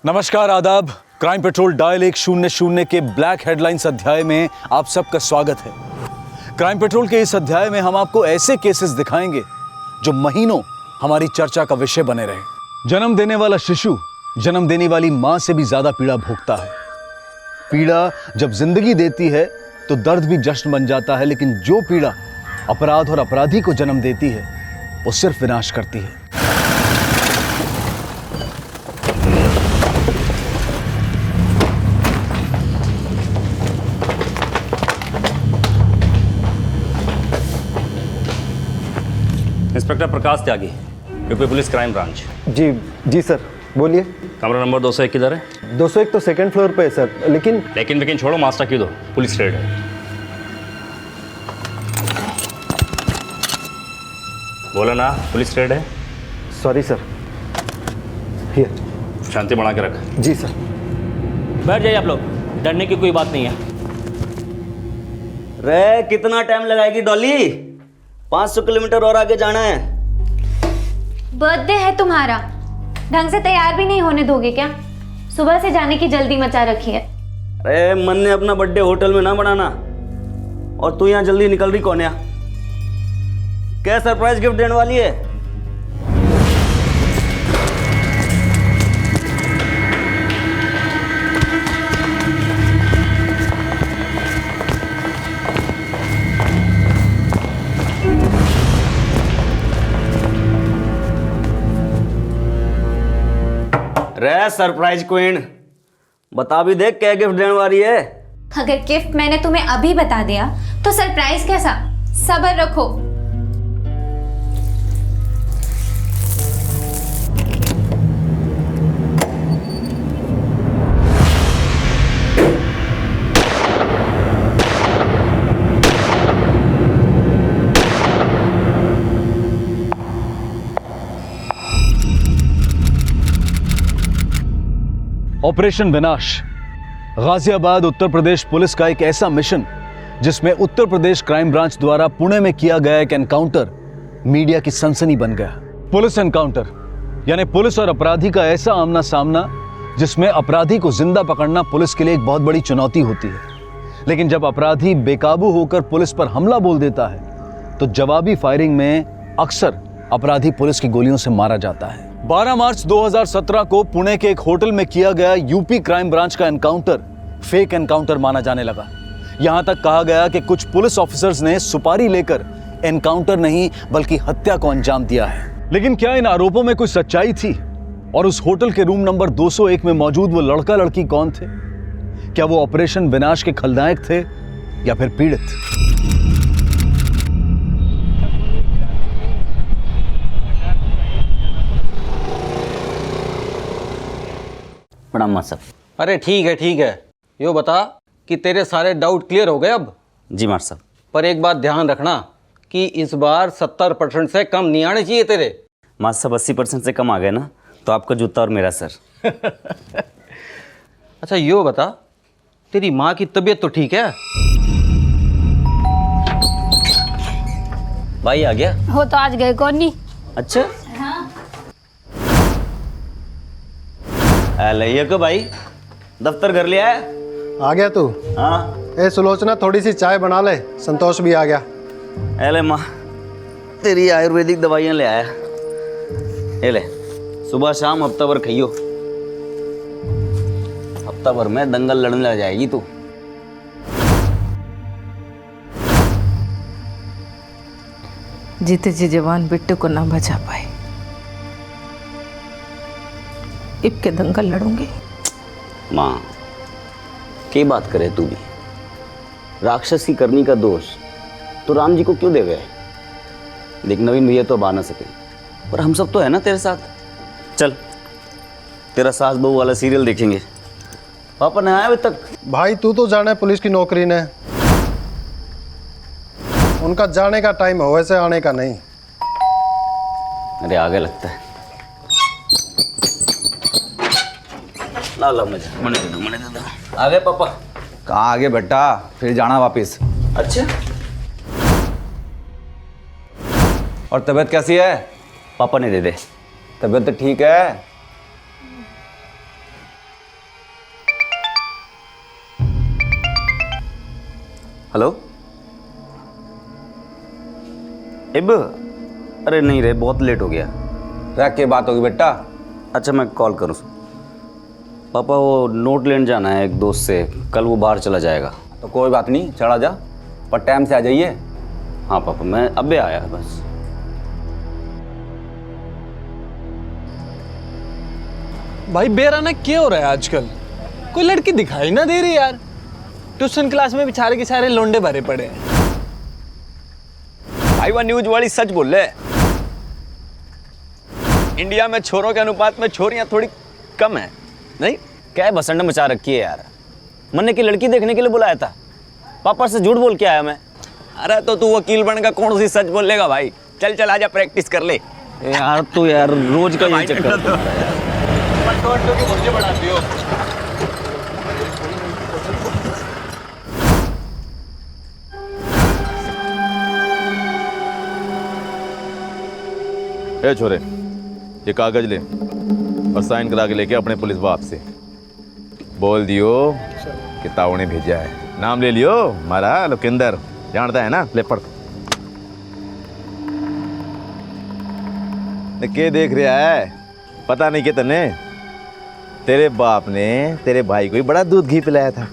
नमस्कार, आदाब। Crime petrol dial 100 के ब्लैक हेडलाइंस अध्याय में आप सबका स्वागत है। क्राइम पेट्रोल के इस अध्याय में हम आपको ऐसे केसेस दिखाएंगे जो महीनों हमारी चर्चा का विषय बने रहे। जन्म देने वाला शिशु जन्म देने वाली मां से भी ज्यादा पीड़ा भोगता है। पीड़ा जब जिंदगी देती है तो दर्द भी जश्न बन जाता है, लेकिन जो पीड़ा अपराध और अपराधी को जन्म देती है वो सिर्फ विनाश करती है। इंस्पेक्टर प्रकाश त्यागी, यूपी पुलिस क्राइम ब्रांच। जी सर, बोलिए। कमरा नंबर 201 किधर है? 201 तो सेकंड फ्लोर पे है सर, लेकिन छोड़ो, मास्टर की दो, पुलिस रेड है। बोला ना, पुलिस रेड है। Sorry sir. हियर। शांति बढ़ा के रख। जी सर। बैठ जाइए आप लोग, डरने की कोई बात नहीं है। रे कितना टाइम लगाएगी डॉली? 500 किलोमीटर और आगे जाना है। बर्थडे है तुम्हारा, ढंग से तैयार भी नहीं होने दोगे क्या? सुबह से जाने की जल्दी मचा रखी है। अरे मन ने अपना बर्थडे होटल में ना बनाना, और तू यहाँ जल्दी निकल रही कौन है? क्या सरप्राइज गिफ्ट देने वाली है? रे सरप्राइज क्वीन, बता भी दे क्या गिफ्ट देने वाली है। अगर गिफ्ट मैंने तुम्हें अभी बता दिया तो सरप्राइज कैसा? सब्र रखो। ऑपरेशन विनाश गाजियाबाद उत्तर प्रदेश पुलिस का एक ऐसा मिशन जिसमें उत्तर प्रदेश क्राइम ब्रांच द्वारा पुणे में किया गया एक एनकाउंटर मीडिया की सनसनी बन गया। पुलिस एनकाउंटर यानी पुलिस और अपराधी का ऐसा आमना सामना जिसमें अपराधी को जिंदा पकड़ना पुलिस के लिए एक बहुत बड़ी चुनौती होती है, लेकिन जब अपराधी बेकाबू होकर पुलिस पर हमला बोल देता है तो जवाबी फायरिंग में अक्सर अपराधी पुलिस की गोलियों से मारा जाता है। 12 मार्च 2017 को पुणे के एक होटल में किया गया यूपी क्राइम ब्रांच का एनकाउंटर फेक एनकाउंटर माना जाने लगा। यहां तक कहा गया कि कुछ पुलिस ऑफिसर्स ने सुपारी लेकर एनकाउंटर नहीं बल्कि हत्या को अंजाम दिया है। लेकिन क्या इन आरोपों में कोई सच्चाई थी? और उस होटल के रूम नंबर 201 में मौजूद वो लड़का लड़की कौन थे? क्या वो ऑपरेशन विनाश के खलनायक थे या फिर पीड़ित? प्रणाम मां साहब। अरे ठीक है। यो बता कि तेरे सारे डाउट क्लियर हो गए अब? जी मार साहब। पर एक बात ध्यान रखना कि इस बार 70% से कम नहीं आने चाहिए तेरे। मां साहब 80% से कम आ गए ना तो आपका जूता और मेरा सर। अच्छा यो बता, तेरी माँ की तबीयत तो ठीक है? भाई आ गया? हो तो आज गए कौन नहीं। अच्छा लइया को भाई दफ्तर कर लिया है? आ गया तू? हाँ। ए सुलोचना, थोड़ी सी चाय बना ले, संतोष भी आ गया। अले माँ, तेरी आयुर्वेदिक दवाइयाँ ले आया। ये ले, सुबह शाम हफ्ता भर खाइयो। हफ्ता भर में दंगल लड़ने लग जाएगी तू। जीते जी जवान बिट्टू को ना बचा पाए, इब के दंगल लड़ूंगी। माँ क्या बात करे तू भी? राक्षस की करनी का दोष तो राम जी को क्यों दे गए? देख नवीन भैया तो अब आ ना सके, पर हम सब तो है ना तेरे साथ। चल तेरा सास बहू वाला सीरियल देखेंगे। पापा नहीं आए अभी तक? भाई तू तो जाने पुलिस की नौकरी ने, उनका जाने का टाइम है, वैसे आने का नहीं। अरे आगे लगता है। ला ला मुझे मने दे दो। आ गए पापा? कहाँ आगे बेटा, फिर जाना वापिस। अच्छा और तबीयत कैसी है? पापा ने दे दे। तबीयत तो ठीक है। हेलो इब, अरे नहीं रे, बहुत लेट हो गया। रख के बात होगी बेटा। अच्छा मैं कॉल करूँ। पापा वो नोट लेने जाना है एक दोस्त से, कल वो बाहर चला जाएगा। तो कोई बात नहीं, चढ़ा जा, पर टाइम से आ जाइए। हाँ पापा, मैं अबे आया बस। भाई बेराना क्या हो रहा है आजकल? कोई लड़की दिखाई ना दे रही यार। ट्यूशन क्लास में बेचारे के सारे लोंडे भरे पड़े हैं। भाई वह न्यूज वाली सच बोल रहे। इंडिया में छोरों के अनुपात में छोरियां थोड़ी कम है, नहीं? क्या भसंड मचा रखी है यार। मन्ने की लड़की देखने के लिए बुलाया था, पापा से झूठ बोल के आया मैं। अरे तो तू वकील बनकर कौन सी सच बोल लेगा भाई। चल चल आजा, प्रैक्टिस कर ले। यार तो यार रोज का यही चक्कर। ए छोरे, ये कागज ले और साइन करा के लेके अपने पुलिस बाप से बोल दियो कि ताऊ ने भेजा है। नाम ले लियो, हमारा लोकेंदर, जानता है ना। ले पढ़। के देख रहा है? पता नहीं कि तने तेरे बाप ने तेरे भाई को ही बड़ा दूध घी पिलाया था,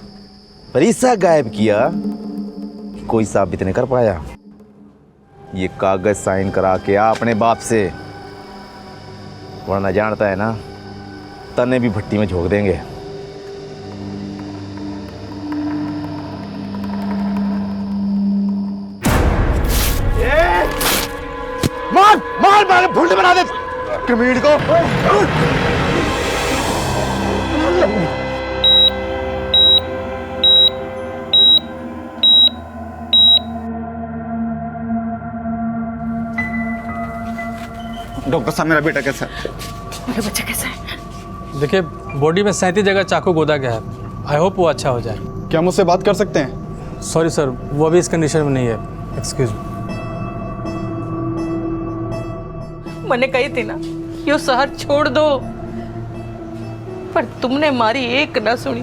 पर ऐसा गायब किया कि कोई साबित नहीं कर पाया। ये कागज साइन करा के आ अपने बाप से, वरना जानता है ना तने भी भट्टी में झोंक देंगे। मार मार मार, भुंड बना दे कमीड को। डॉक्टर साहब मेरा बेटा कैसा है? मेरा बच्चा कैसा है? देखिए बॉडी में 37 जगह चाकू गोदा गया है। आई होप वो अच्छा हो जाए। क्या मुझसे बात कर सकते हैं? सॉरी सर, वो अभी इस कंडीशन में नहीं है। Excuse me. मैंने कही थी ना यो शहर छोड़ दो, पर तुमने हमारी एक ना सुनी।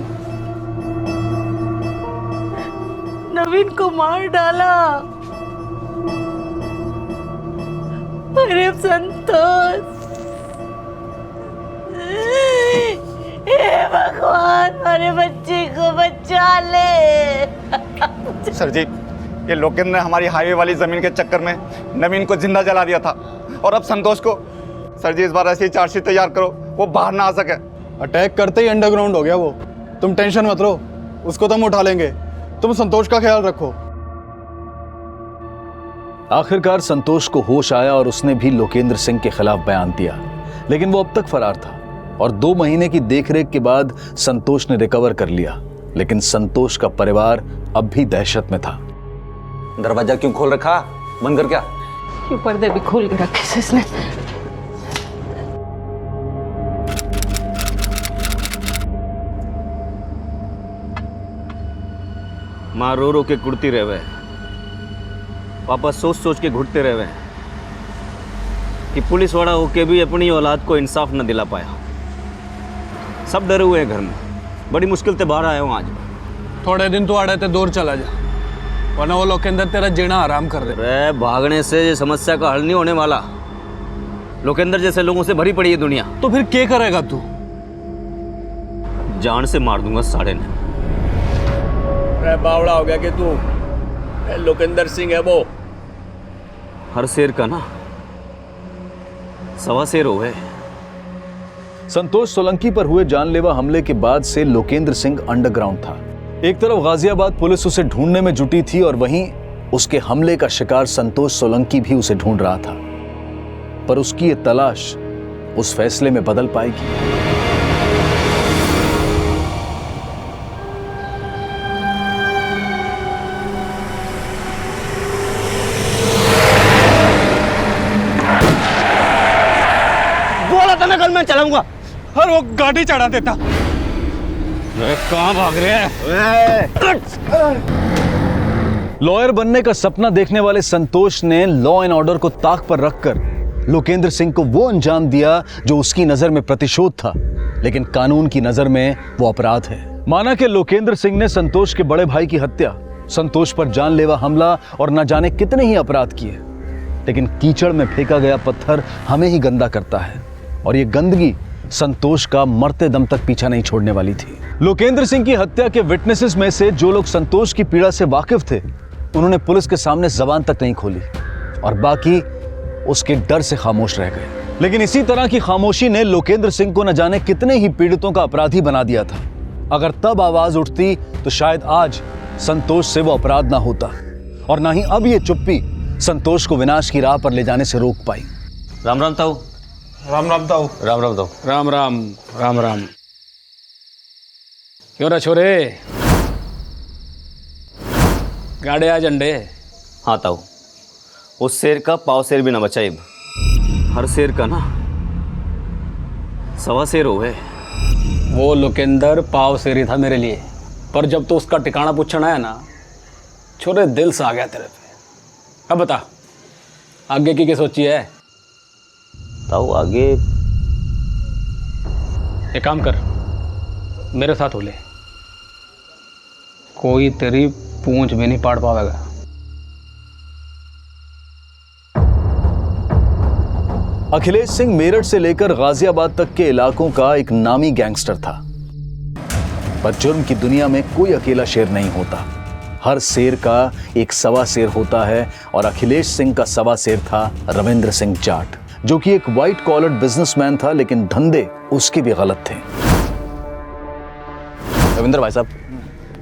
नवीन को मार डाला। अरे संतोष, हे भगवान, हमारे बच्चे को बचा ले। सर जी, ये लोकेंद्र ने हमारी हाईवे वाली जमीन के चक्कर में नवीन को जिंदा जला दिया था, और अब संतोष को। सर जी इस बार ऐसी चार्जशीट तैयार करो वो बाहर ना आ सके। अटैक करते ही अंडरग्राउंड हो गया वो। तुम टेंशन मत लो, उसको तो हम उठा लेंगे। तुम संतोष का ख्याल रखो। आखिरकार संतोष को होश आया और उसने भी लोकेंद्र सिंह के खिलाफ बयान दिया, लेकिन वो अब तक फरार था और 2 महीने की देखरेख के बाद संतोष ने रिकवर कर लिया। लेकिन संतोष का परिवार अब भी दहशत में था। दरवाजा क्यों खोल रखा? बंद कर क्या? ये पर्दे भी खोल के रखे से इसने। माँ रो रो के कुड़ती रहे, पापा सोच सोच के घुटते रहे कि पुलिस वाला होके भी अपनी औलाद को इंसाफ न दिला पाया। सब डरे हुए हैं घर में, बड़ी मुश्किल से बाहर आया हूँ आज। थोड़े दिन तो आड़े ते दूर चला जा, वरना वो लोकेंद्र तेरा जीना आराम कर दे। अरे भागने से ये समस्या का हल नहीं होने वाला। लोकेंद्र जैसे लोगों से भरी पड़ी है दुनिया। तो फिर क्या करेगा तू? जान से मार दूंगा साढ़े ने। बावड़ा हो गया कि तू लोकेंद्र सिंह है वो। हर शेर का ना 1.25 शेर हो गए। संतोष सोलंकी पर हुए जानलेवा हमले के बाद से लोकेंद्र सिंह अंडरग्राउंड था। एक तरफ गाजियाबाद पुलिस उसे ढूंढने में जुटी थी और वहीं उसके हमले का शिकार संतोष सोलंकी भी उसे ढूंढ रहा था। पर उसकी ये तलाश उस फैसले में बदल पाएगी। बोला था मैं कल मैं चलाऊंगा, और वो गाड़ी चढ़ा देता। कहां भाग रहे हैं? लॉयर बनने का सपना देखने वाले संतोष ने लॉ एंड ऑर्डर को ताक पर रखकर लोकेंद्र सिंह को वो अंजाम दिया जो उसकी नजर में प्रतिशोध था, लेकिन कानून की नजर में वो अपराध है। माना कि लोकेंद्र सिंह ने संतोष के बड़े भाई की हत्या संतोष पर जानलेवा हमला और न जाने कितने ही अपराध किए, लेकिन कीचड़ में फेंका गया पत्थर हमें ही गंदा करता है और ये गंदगी संतोष का मरते दम तक पीछा नहीं छोड़ने वाली थी। लोकेंद्र सिंह की हत्या के विटनेसेस में से जो लोग संतोष की पीड़ा से वाकिफ थे, उन्होंने पुलिस के सामने जबान तक नहीं खोली और बाकी उसके डर से खामोश रह गए। लेकिन इसी तरह की खामोशी ने लोकेंद्र सिंह को न जाने कितने ही पीड़ितों का अपराधी बना दिया था। अगर तब आवाज उठती तो शायद आज संतोष से वो अपराध ना होता और ना ही अब ये चुप्पी संतोष को विनाश की राह पर ले जाने से रोक पाई। राम राम ताऊ। राम राम ताऊ। राम राम ताऊ। राम राम राम राम। क्यों रे छोरे, गाड़े आ झंडे। हाँ ताऊ, उस शेर का पाव शेर भी ना बचाइब। हर शेर का ना सवा शेर हो गए। वो लोकेंद्र पाव शेरी था मेरे लिए, पर जब तो उसका ठिकाना पूछना है ना, छोरे दिल से आ गया तेरे पे। अब बता आगे की क्या सोची है? ताऊ आगे एक काम कर, मेरे साथ हो ले, कोई तेरी पूंछ भी नहीं पाड़ पाएगा। अखिलेश सिंह मेरठ से लेकर गाजियाबाद तक के इलाकों का एक नामी गैंगस्टर था, पर जुर्म की दुनिया में कोई अकेला शेर नहीं होता। हर शेर का एक सवा शेर होता है और अखिलेश सिंह का सवा शेर था रविंद्र सिंह जाट, जो कि एक व्हाइट कॉलर बिजनेसमैन था, लेकिन धंधे उसके भी गलत थे। रविंद्र भाई साहब,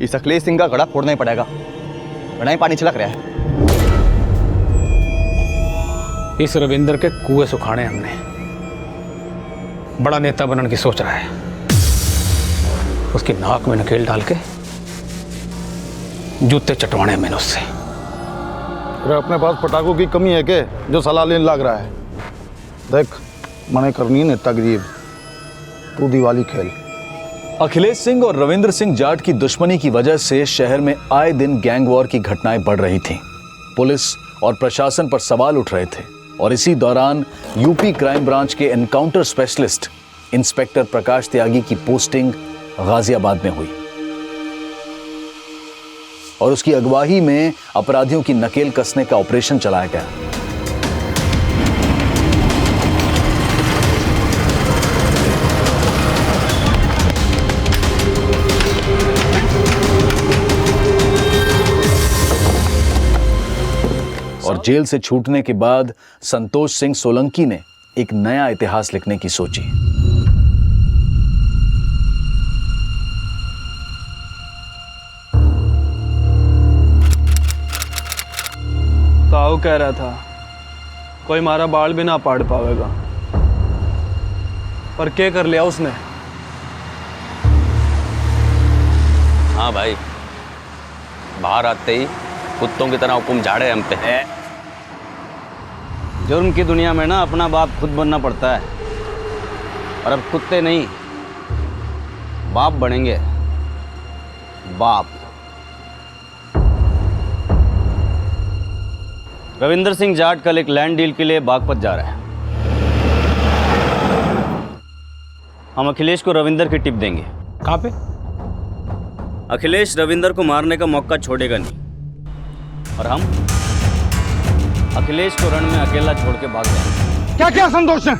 इस अखिलेश सिंह का गड़ा फोड़ना ही पड़ेगा, वरना ही पानी छिलक रहा है। इस रविंद्र के कुएं सुखाने हमने। बड़ा नेता बनने की सोच रहा है, उसकी नाक में नकेल डाल के जूते चटवाने मैंने उससे। अरे अपने पास पटाखों की कमी है के जो सलाह लेने लग रहा है? देख, मने करनी है नेतागिरी, तू दिवाली खेल। अखिलेश सिंह और रविंद्र सिंह जाट की दुश्मनी की वजह से शहर में आए दिन गैंग वॉर की घटनाएं बढ़ रही थीं। पुलिस और प्रशासन पर सवाल उठ रहे थे और इसी दौरान यूपी क्राइम ब्रांच के एनकाउंटर स्पेशलिस्ट इंस्पेक्टर प्रकाश त्यागी की पोस्टिंग गाजियाबाद में हुई और उसकी अगुवाई में अपराधियों की नकेल कसने का ऑपरेशन चलाया गया। और जेल से छूटने के बाद संतोष सिंह सोलंकी ने एक नया इतिहास लिखने की सोची। ताऊ कह रहा था कोई हमारा बाल भी ना पाड़ पावेगा, पर क्या कर लिया उसने? हाँ भाई, बाहर आते ही कुत्तों की तरह हुक्म झाड़े हम पे। जुर्म की दुनिया में ना अपना बाप खुद बनना पड़ता है, और अब कुत्ते नहीं बाप बनेंगे। बाप। रविंद्र सिंह जाट कल एक लैंड डील के लिए बागपत जा रहा है। हम अखिलेश को रविंद्र की टिप देंगे। कहाँ पे? अखिलेश रविंद्र को मारने का मौका छोड़ेगा नहीं, और हम अखिलेश को रण में अकेला छोड़ के भाग जाएंगे। क्या क्या संतोष ने?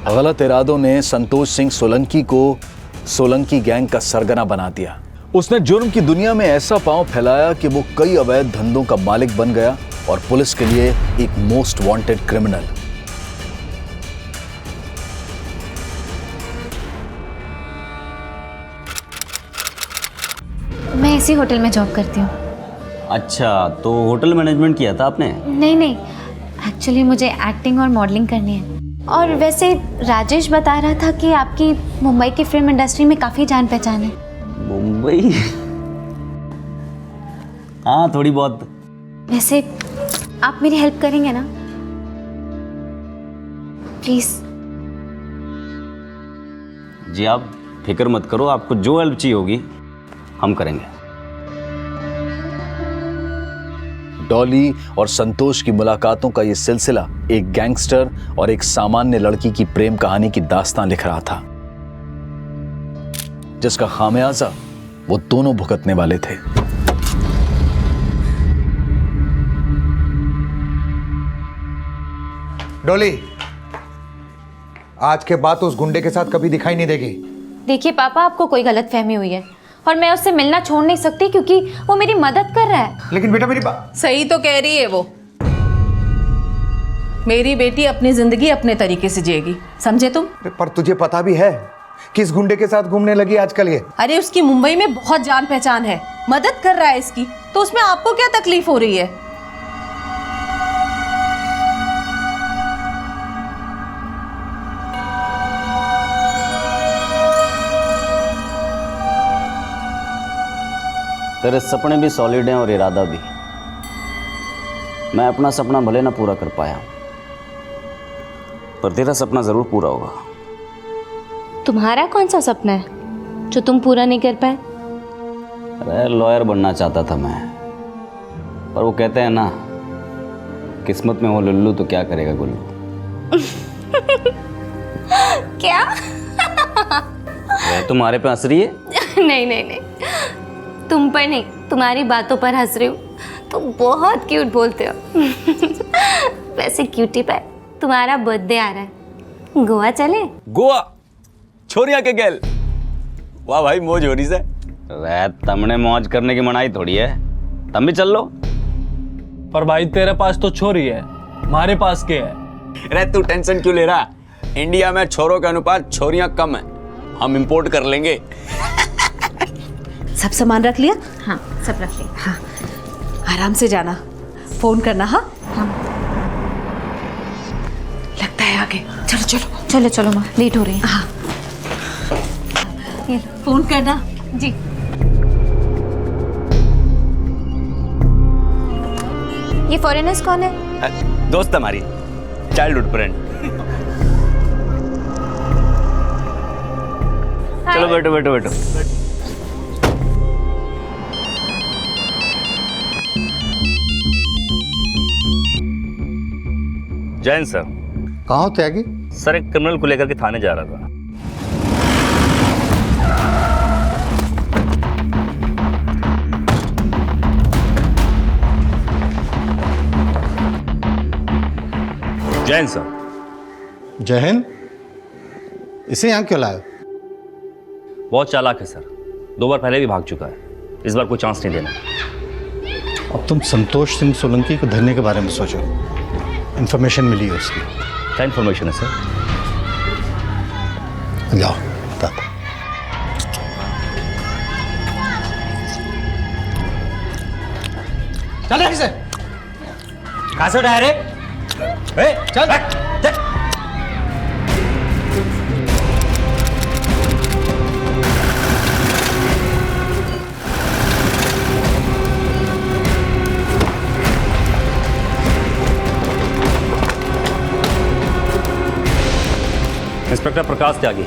गलत इरादों ने संतोष सिंह सोलंकी को सोलंकी गैंग का सरगना बना दिया। उसने जुर्म की दुनिया में ऐसा पांव फैलाया कि वो कई अवैध धंधों का मालिक बन गया और पुलिस के लिए एक मोस्ट वांटेड क्रिमिनल। मैं इसी होटल में जॉब करती हूँ। अच्छा, तो होटल मैनेजमेंट किया था आपने? नहीं, एक्चुअली मुझे एक्टिंग और मॉडलिंग करनी है। और वैसे राजेश बता रहा था कि आपकी मुंबई की फिल्म इंडस्ट्री में काफ़ी जान पहचान है। मुंबई? हाँ, थोड़ी बहुत। वैसे आप मेरी हेल्प करेंगे ना? प्लीज। जी आप फिक्र मत करो, आपको जो हेल्प चाहिए होगी हम करेंगे। डॉली और संतोष की मुलाकातों का यह सिलसिला एक गैंगस्टर और एक सामान्य लड़की की प्रेम कहानी की दास्तान लिख रहा था, जिसका खामियाजा वो दोनों भुगतने वाले थे। डॉली, आज के बाद तो उस गुंडे के साथ कभी दिखाई नहीं देगी। देखिए पापा, आपको कोई गलतफहमी हुई है और मैं उससे मिलना छोड़ नहीं सकती क्योंकि वो मेरी मदद कर रहा है। लेकिन बेटा मेरी बात सही तो कह रही है वो। मेरी बेटी अपनी जिंदगी अपने तरीके से जिएगी, समझे तुम? पर तुझे पता भी है कि इस गुंडे के साथ घूमने लगी आजकल ये। अरे उसकी मुंबई में बहुत जान पहचान है, मदद कर रहा है इसकी, तो उसमें आपको क्या तकलीफ हो रही है? तेरे सपने भी सॉलिड हैं और इरादा भी। मैं अपना सपना भले ना पूरा कर पाया, पर तेरा सपना जरूर पूरा होगा। तुम्हारा कौन सा सपना है जो तुम पूरा नहीं कर पाए? अरे लॉयर बनना चाहता था मैं, पर वो कहते हैं ना, किस्मत में हो लुल्लू तो क्या करेगा गुल्लू। क्या? तुम्हारे पे हंस रही है? नहीं नहीं नहीं, तुम पर नहीं, तुम्हारी बातों पर हंस रही हूँ। तुम बहुत क्यूट बोलते हो। वैसे क्यूटी पाई, तुम्हारा बर्थडे आ रहा है, गोवा चले? गोवा छोरिया के गेल, वाह भाई मौज हो रही से। अरे तुमने मौज करने की मनाही थोड़ी है, तुम भी चल लो। पर भाई तेरे पास तो छोरी है, हमारे पास क्या है? अरे तू टेंशन क्यों ले रहा? इंडिया में छोरों के अनुपात छोरियां कम है, हम इंपोर्ट कर लेंगे। सब सामान रख लिया? हाँ सब रख लिया। हाँ, आराम से जाना, फोन करना। हाँ हाँ लगता है आगे। चलो चलो चलो चलो माँ, लेट हो रही है। हाँ ये लो। फोन करना जी। ये फॉरेनर्स कौन है? दोस्त हमारी, चाइल्डहुड फ्रेंड। चलो बैठो बैठो बैठो। जैन सर। कहाँ हो त्यागी? सर एक क्रिमिनल को लेकर के थाने जा रहा था। जैन सर। जय हिंद। इसे यहाँ क्यों लाए? बहुत चालाक है सर, 2 बार पहले भी भाग चुका है, इस बार कोई चांस नहीं देना। अब तुम संतोष सिंह सोलंकी को धरने के बारे में सोचो। इंफॉर्मेशन मिली है उसकी। क्या इंफॉर्मेशन है सर? जाओ बताता। चल रही से कहाँ से उठाया रे? चल चल। इंस्पेक्टर प्रकाश त्यागी,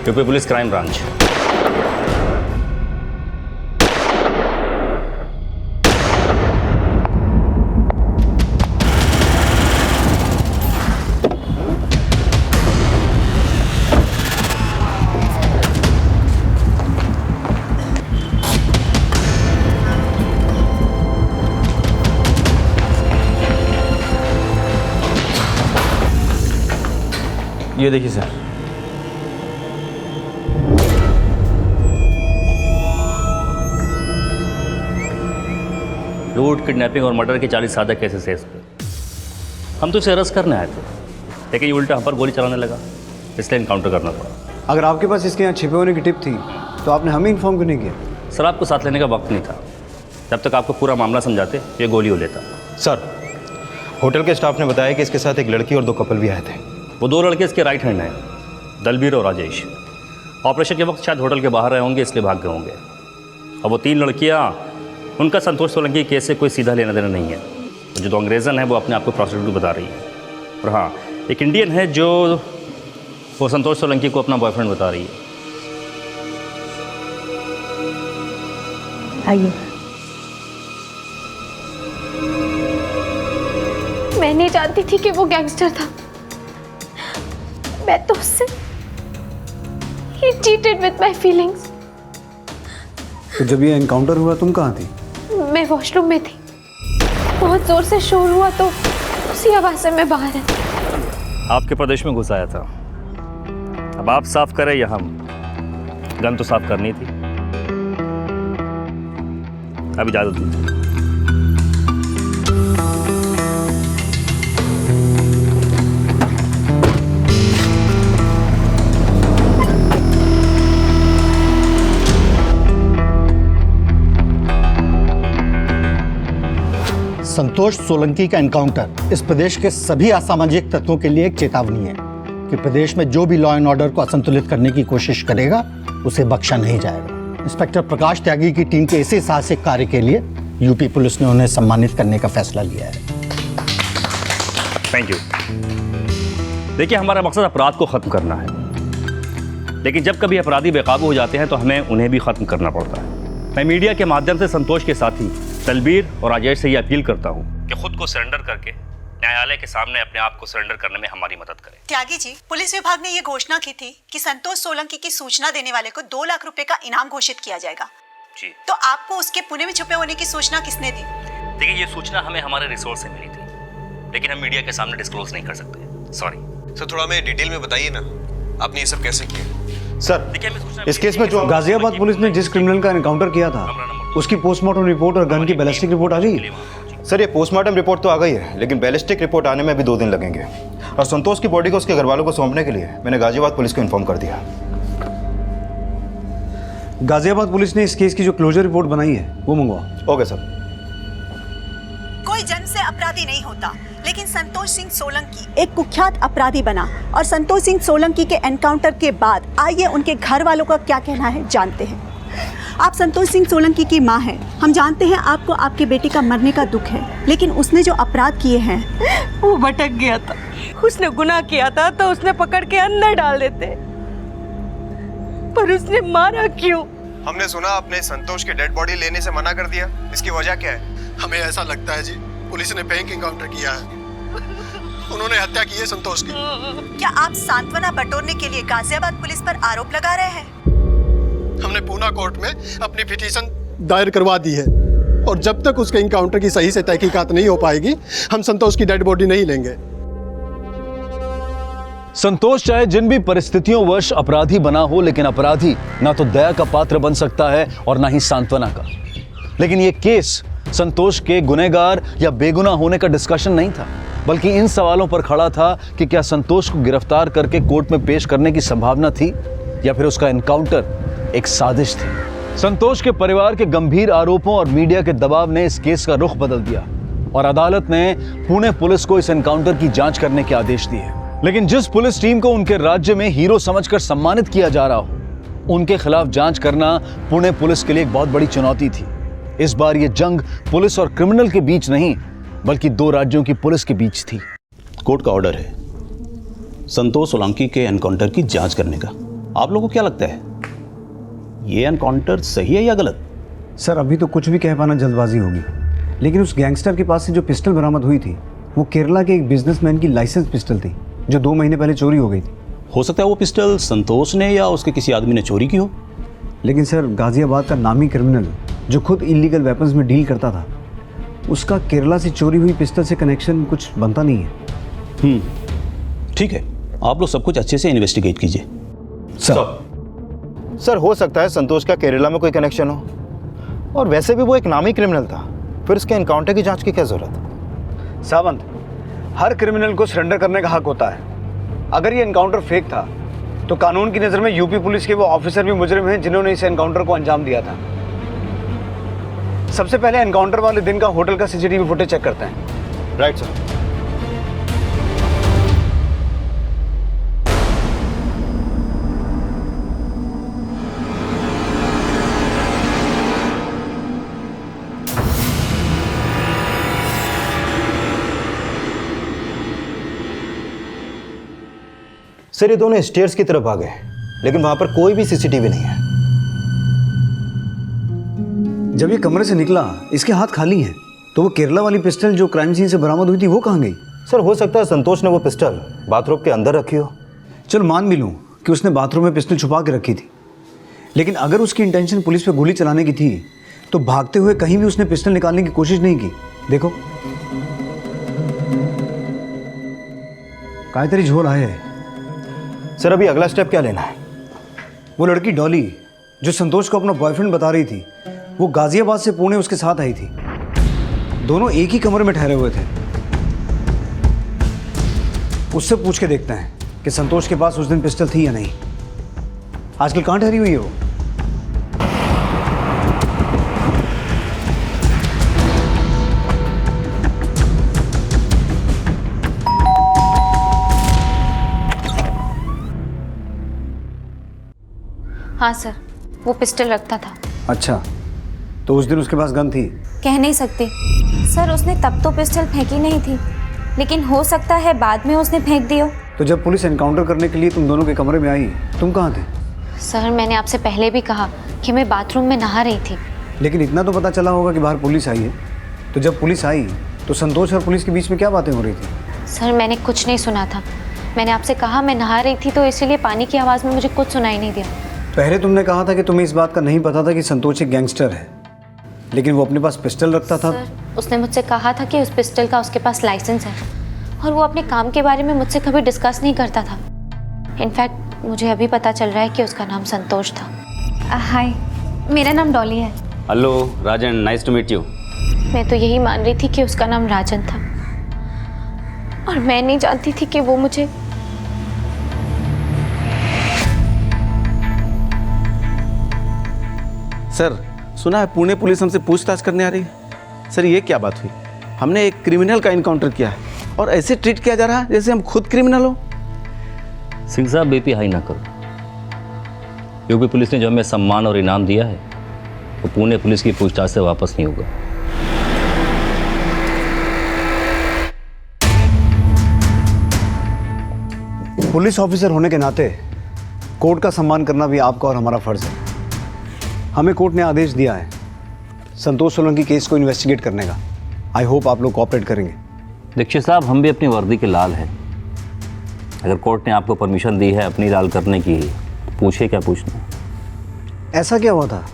यूपी पुलिस क्राइम ब्रांच। ये देखिए सर। लूट, किडनैपिंग और मर्डर के 40 सादा केसेस है इस पे। हम तो इसे अरेस्ट करने आए थे, लेकिन ये उल्टा हम पर गोली चलाने लगा, इसलिए इनकाउंटर करना पड़ा। अगर आपके पास इसके यहाँ छिपे होने की टिप थी तो आपने हमें इन्फॉर्म क्यों नहीं किया? सर आपको साथ लेने का वक्त नहीं था, जब तक आपको पूरा मामला समझाते ये गोली हो लेता। सर, होटल के स्टाफ ने बताया कि इसके साथ एक लड़की और 2 कपल भी आए थे। वो 2 लड़के इसके राइट हैंड हैं, दलबीर और राजेश। ऑपरेशन के वक्त शायद होटल के बाहर रहे होंगे, इसलिए भाग गए होंगे। अब वो 3 लड़कियाँ, उनका संतोष सोलंकी केस से कोई सीधा लेना देना नहीं है। जो 2 अंग्रेज़न है वो अपने आप को प्रोस्टिट्यूट बता रही है, और हाँ एक इंडियन है जो वो संतोष सोलंकी को अपना बॉयफ्रेंड बता रही है। आइए। मैं नहीं जानती थी कि वो गैंगस्टर था। मैं तो उससे He cheated with my feelings। तो जब ये एनकाउंटर हुआ तुम कहाँ थी? मैं वॉशरूम में थी। बहुत जोर से शोर हुआ तो उसी आवाज से मैं बाहर आई। आपके प्रदेश में घुस आया था। अब आप साफ करें या हम? गन तो साफ करनी थी। अब इजाजत दीजिए। संतोष सोलंकी का एनकाउंटर इस प्रदेश के सभी असामाजिक तत्वों के लिए एक चेतावनी है कि प्रदेश में जो भी लॉ एंड ऑर्डर को असंतुलित करने की कोशिश करेगा उसे बख्शा नहीं जाएगा। इंस्पेक्टर प्रकाश त्यागी की टीम के इसी साहसिक कार्य के लिए यूपी पुलिस ने उन्हें सम्मानित करने का फैसला लिया है। Thank you. देखिए, हमारा मकसद अपराध को खत्म करना है, लेकिन जब कभी अपराधी बेकाबू हो जाते हैं तो हमें उन्हें भी खत्म करना पड़ता है। मैं मीडिया के माध्यम से संतोष के साथी दलबीर और राजेश से ये अपील करता हूँ कि खुद को सरेंडर करके न्यायालय के सामने अपने आप को सरेंडर करने में हमारी मदद करें। त्यागी जी, पुलिस विभाग ने ये घोषणा की थी कि संतोष सोलंकी की सूचना देने वाले को 2 लाख रुपए का इनाम घोषित किया जाएगा। जी। तो आपको उसके पुणे में छुपे होने की सूचना किसने दी? देखिए, ये सूचना हमें हमारे रिसोर्स से मिली थी, लेकिन हम मीडिया के सामने डिस्क्लोज नहीं कर सकते। सॉरी सर, थोड़ा हमें डिटेल में बताइए ना, आपने ये सब कैसे किया? सर, इस केस में जो गाजियाबाद पुलिस ने जिस क्रिमिनल का एनकाउंटर किया था उसकी पोस्टमार्टम रिपोर्ट और गन की बैलिस्टिक रिपोर्ट आ गई? सर, ये पोस्टमार्टम रिपोर्ट तो आ गई है, लेकिन बैलिस्टिक रिपोर्ट आने में अभी 2 दिन लगेंगे। और संतोष की बॉडी को उसके घर वालों को सौंपने के लिए मैंने गाजियाबाद पुलिस को इन्फॉर्म कर दिया। गाजियाबाद पुलिस ने इस केस की जो क्लोजर रिपोर्ट बनाई है वो मंगवाओ। Okay sir. कोई जन्म से अपराधी नहीं होता, लेकिन संतोष सिंह सोलंकी एक कुख्यात अपराधी बना। और संतोष सिंह सोलंकी के एनकाउंटर के बाद आइए उनके घर वालों का क्या कहना है जानते हैं। आप संतोष सिंह सोलंकी की मां हैं। हम जानते हैं आपको आपके बेटे का मरने का दुख है, लेकिन उसने जो अपराध किए हैं वो भटक गया था। उसने गुनाह किया था तो उसने पकड़ के अंदर डाल देते, पर उसने मारा क्यों? हमने सुना आपने संतोष की डेड बॉडी लेने से मना कर दिया, इसकी वजह क्या है? हमें ऐसा लगता है जी, पुलिस ने बैंक एनकाउंटर किया है। उन्होंने हत्या की है संतोष की। क्या आप सांत्वना बटोरने के लिए गाजियाबाद पुलिस पर आरोप लगा रहे हैं? हमने पूना कोर्ट में अपनी पिटीशन दायर करवा दी है और जब तक उसके एनकाउंटर की सही से तहकीकात नहीं हो पाएगी हम संतोष की डेड बॉडी नहीं लेंगे। संतोष चाहे जिन भी परिस्थितियों वश अपराधी बना हो, लेकिन अपराधी ना तो दया का पात्र बन सकता है और ना ही सांत्वना का। लेकिन यह केस संतोष के गुनहगार या बेगुनाह होने का डिस्कशन नहीं था, बल्कि इन सवालों पर खड़ा था कि क्या संतोष को गिरफ्तार करके कोर्ट में पेश करने की संभावना थी या फिर उसका एनकाउंटर एक साजिश थी। संतोष के परिवार के गंभीर आरोपों और मीडिया के दबाव ने इस केस का रुख बदल दिया और अदालत ने पुणे पुलिस को इस एनकाउंटर की जांच करने के आदेश दिए। लेकिन जिस पुलिस टीम को उनके राज्य में हीरो समझकर सम्मानित किया जा रहा हो, उनके खिलाफ जांच करना पुणे पुलिस के लिए एक बहुत बड़ी चुनौती थी। इस बार ये जंग पुलिस और क्रिमिनल के बीच नहीं, बल्कि 2 राज्यों की पुलिस के बीच थी। कोर्ट का ऑर्डर है संतोष सोलंकी के एनकाउंटर की जांच करने का। आप लोगों को क्या लगता है, ये एनकाउंटर सही है या गलत? सर, अभी तो कुछ भी कह पाना जल्दबाजी होगी, लेकिन उस गैंगस्टर के पास से जो पिस्टल बरामद हुई थी वो केरला के एक बिजनेसमैन की लाइसेंस पिस्टल थी जो 2 महीने पहले चोरी हो गई थी। हो सकता है वो पिस्टल संतोष ने या उसके किसी आदमी ने चोरी की हो। लेकिन सर, गाजियाबाद का नामी क्रिमिनल जो खुद इलीगल वेपन्स में डील करता था, उसका केरला से चोरी हुई पिस्टल से कनेक्शन कुछ बनता नहीं है। ठीक है, आप लोग सब कुछ अच्छे से इन्वेस्टिगेट कीजिए। सर, हो सकता है संतोष का केरला में कोई कनेक्शन हो, और वैसे भी वो एक नामी क्रिमिनल था, फिर उसके एनकाउंटर की जांच की क्या जरूरत? सावंत, हर क्रिमिनल को सरेंडर करने का हक होता है। अगर ये एनकाउंटर फेक था तो कानून की नज़र में यूपी पुलिस के वो ऑफिसर भी मुजरिम हैं जिन्होंने इस एनकाउंटर को अंजाम दिया था। सबसे पहले एनकाउंटर वाले दिन का होटल का सीसीटीवी फुटेज चेक करते हैं। Right sir. सर, ये दोनों स्टेयर्स की तरफ आ गए, लेकिन वहां पर कोई भी सीसीटीवी नहीं है। जब ये कमरे से निकला इसके हाथ खाली हैं, तो वो केरला वाली पिस्टल जो क्राइम सीन से बरामद हुई थी वो कहाँ गई? सर हो सकता है संतोष ने वो पिस्टल बाथरूम के अंदर रखी हो। चल मान भी लूँ कि उसने बाथरूम में पिस्टल छुपा के रखी थी, लेकिन अगर उसकी इंटेंशन पुलिस पे गोली चलाने की थी तो भागते हुए कहीं भी उसने पिस्टल निकालने की कोशिश नहीं की। देखो कायतरी झोल आए है। सर अभी अगला स्टेप क्या लेना है? वो लड़की डॉली जो संतोष को अपना बॉयफ्रेंड बता रही थी, वो गाजियाबाद से पुणे उसके साथ आई थी। दोनों एक ही कमरे में ठहरे हुए थे। उससे पूछ के देखते हैं कि संतोष के पास उस दिन पिस्टल थी या नहीं। आजकल कहाँ ठहरी हुई है वो? हाँ सर, वो पिस्टल रखता था। अच्छा, तो उस दिन उसके पास गन थी? कह नहीं सकती सर, उसने तब तो पिस्टल फेंकी नहीं थी, लेकिन हो सकता है बाद में उसने फेंक दी हो। तो जब पुलिस एनकाउंटर करने के लिए तुम दोनों के कमरे में आई, तुम कहाँ थे? सर मैंने आपसे पहले भी कहा कि मैं बाथरूम में नहा रही थी। लेकिन इतना तो पता चला होगा कि बाहर पुलिस आई है। तो जब पुलिस आई तो संतोष और पुलिस के बीच में क्या बातें हो रही थी? सर मैंने कुछ नहीं सुना था। मैंने आपसे कहा मैं नहा रही थी, तो इसीलिए पानी की आवाज़ में मुझे कुछ सुनाई नहीं दिया। पहले तुमने कहा था कि तुम्हें इस बात का नहीं पता था कि संतोष एक गैंगस्टर है, लेकिन वो अपने पास पिस्टल रखता था। सर, उसने मुझसे कहा था कि उस पिस्टल का उसके पास लाइसेंस है, और वो अपने काम के बारे में मुझसे कभी डिस्कस नहीं करता था। इनफैक्ट मुझे अभी पता चल रहा है कि उसका नाम संतोष था। हाय, मेरा नाम डॉली है। Hello Rajan, nice to meet you. मैं तो यही मान रही थी कि उसका नाम राजन था, और मैं नहीं जानती थी कि वो मुझे। सर सुना है पुणे पुलिस हमसे पूछताछ करने आ रही है। सर ये क्या बात हुई? हमने एक क्रिमिनल का इनकाउंटर किया है और ऐसे ट्रीट किया जा रहा है जैसे हम खुद क्रिमिनल हो। सिंह साहब बीपी हाई ना करो। यूपी पुलिस ने जो हमें सम्मान और इनाम दिया है वो पुणे पुलिस की पूछताछ से वापस नहीं होगा। पुलिस ऑफिसर होने के नाते कोर्ट का सम्मान करना भी आपका और हमारा फर्ज है। हमें कोर्ट ने आदेश दिया है संतोष सोलंकी केस को इन्वेस्टिगेट करने का। आई होप आप लोग कोऑपरेट करेंगे। दीक्षित साहब, हम भी अपनी वर्दी के लाल हैं। अगर कोर्ट ने आपको परमिशन दी है अपनी लाल करने की, पूछे क्या पूछना। ऐसा क्या हुआ था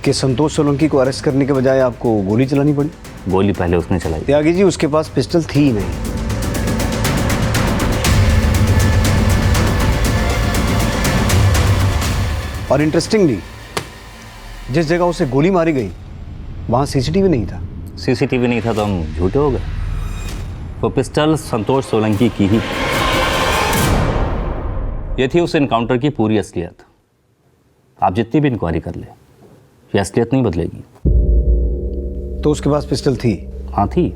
कि संतोष सोलंकी को अरेस्ट करने के बजाय आपको गोली चलानी पड़ी? गोली पहले उसने चलाई। त्यागी जी, उसके पास पिस्टल थी ही नहीं। और इंटरेस्टिंगली जिस जगह उसे गोली मारी गई वहां सीसीटीवी नहीं था। सीसीटीवी नहीं था तो हम झूठे हो गए। वो पिस्टल संतोष सोलंकी की ही, ये थी उस एनकाउंटर की पूरी असलियत। आप जितनी भी इंक्वायरी कर ले, ये असलियत नहीं बदलेगी। तो उसके पास पिस्टल थी? हाँ थी।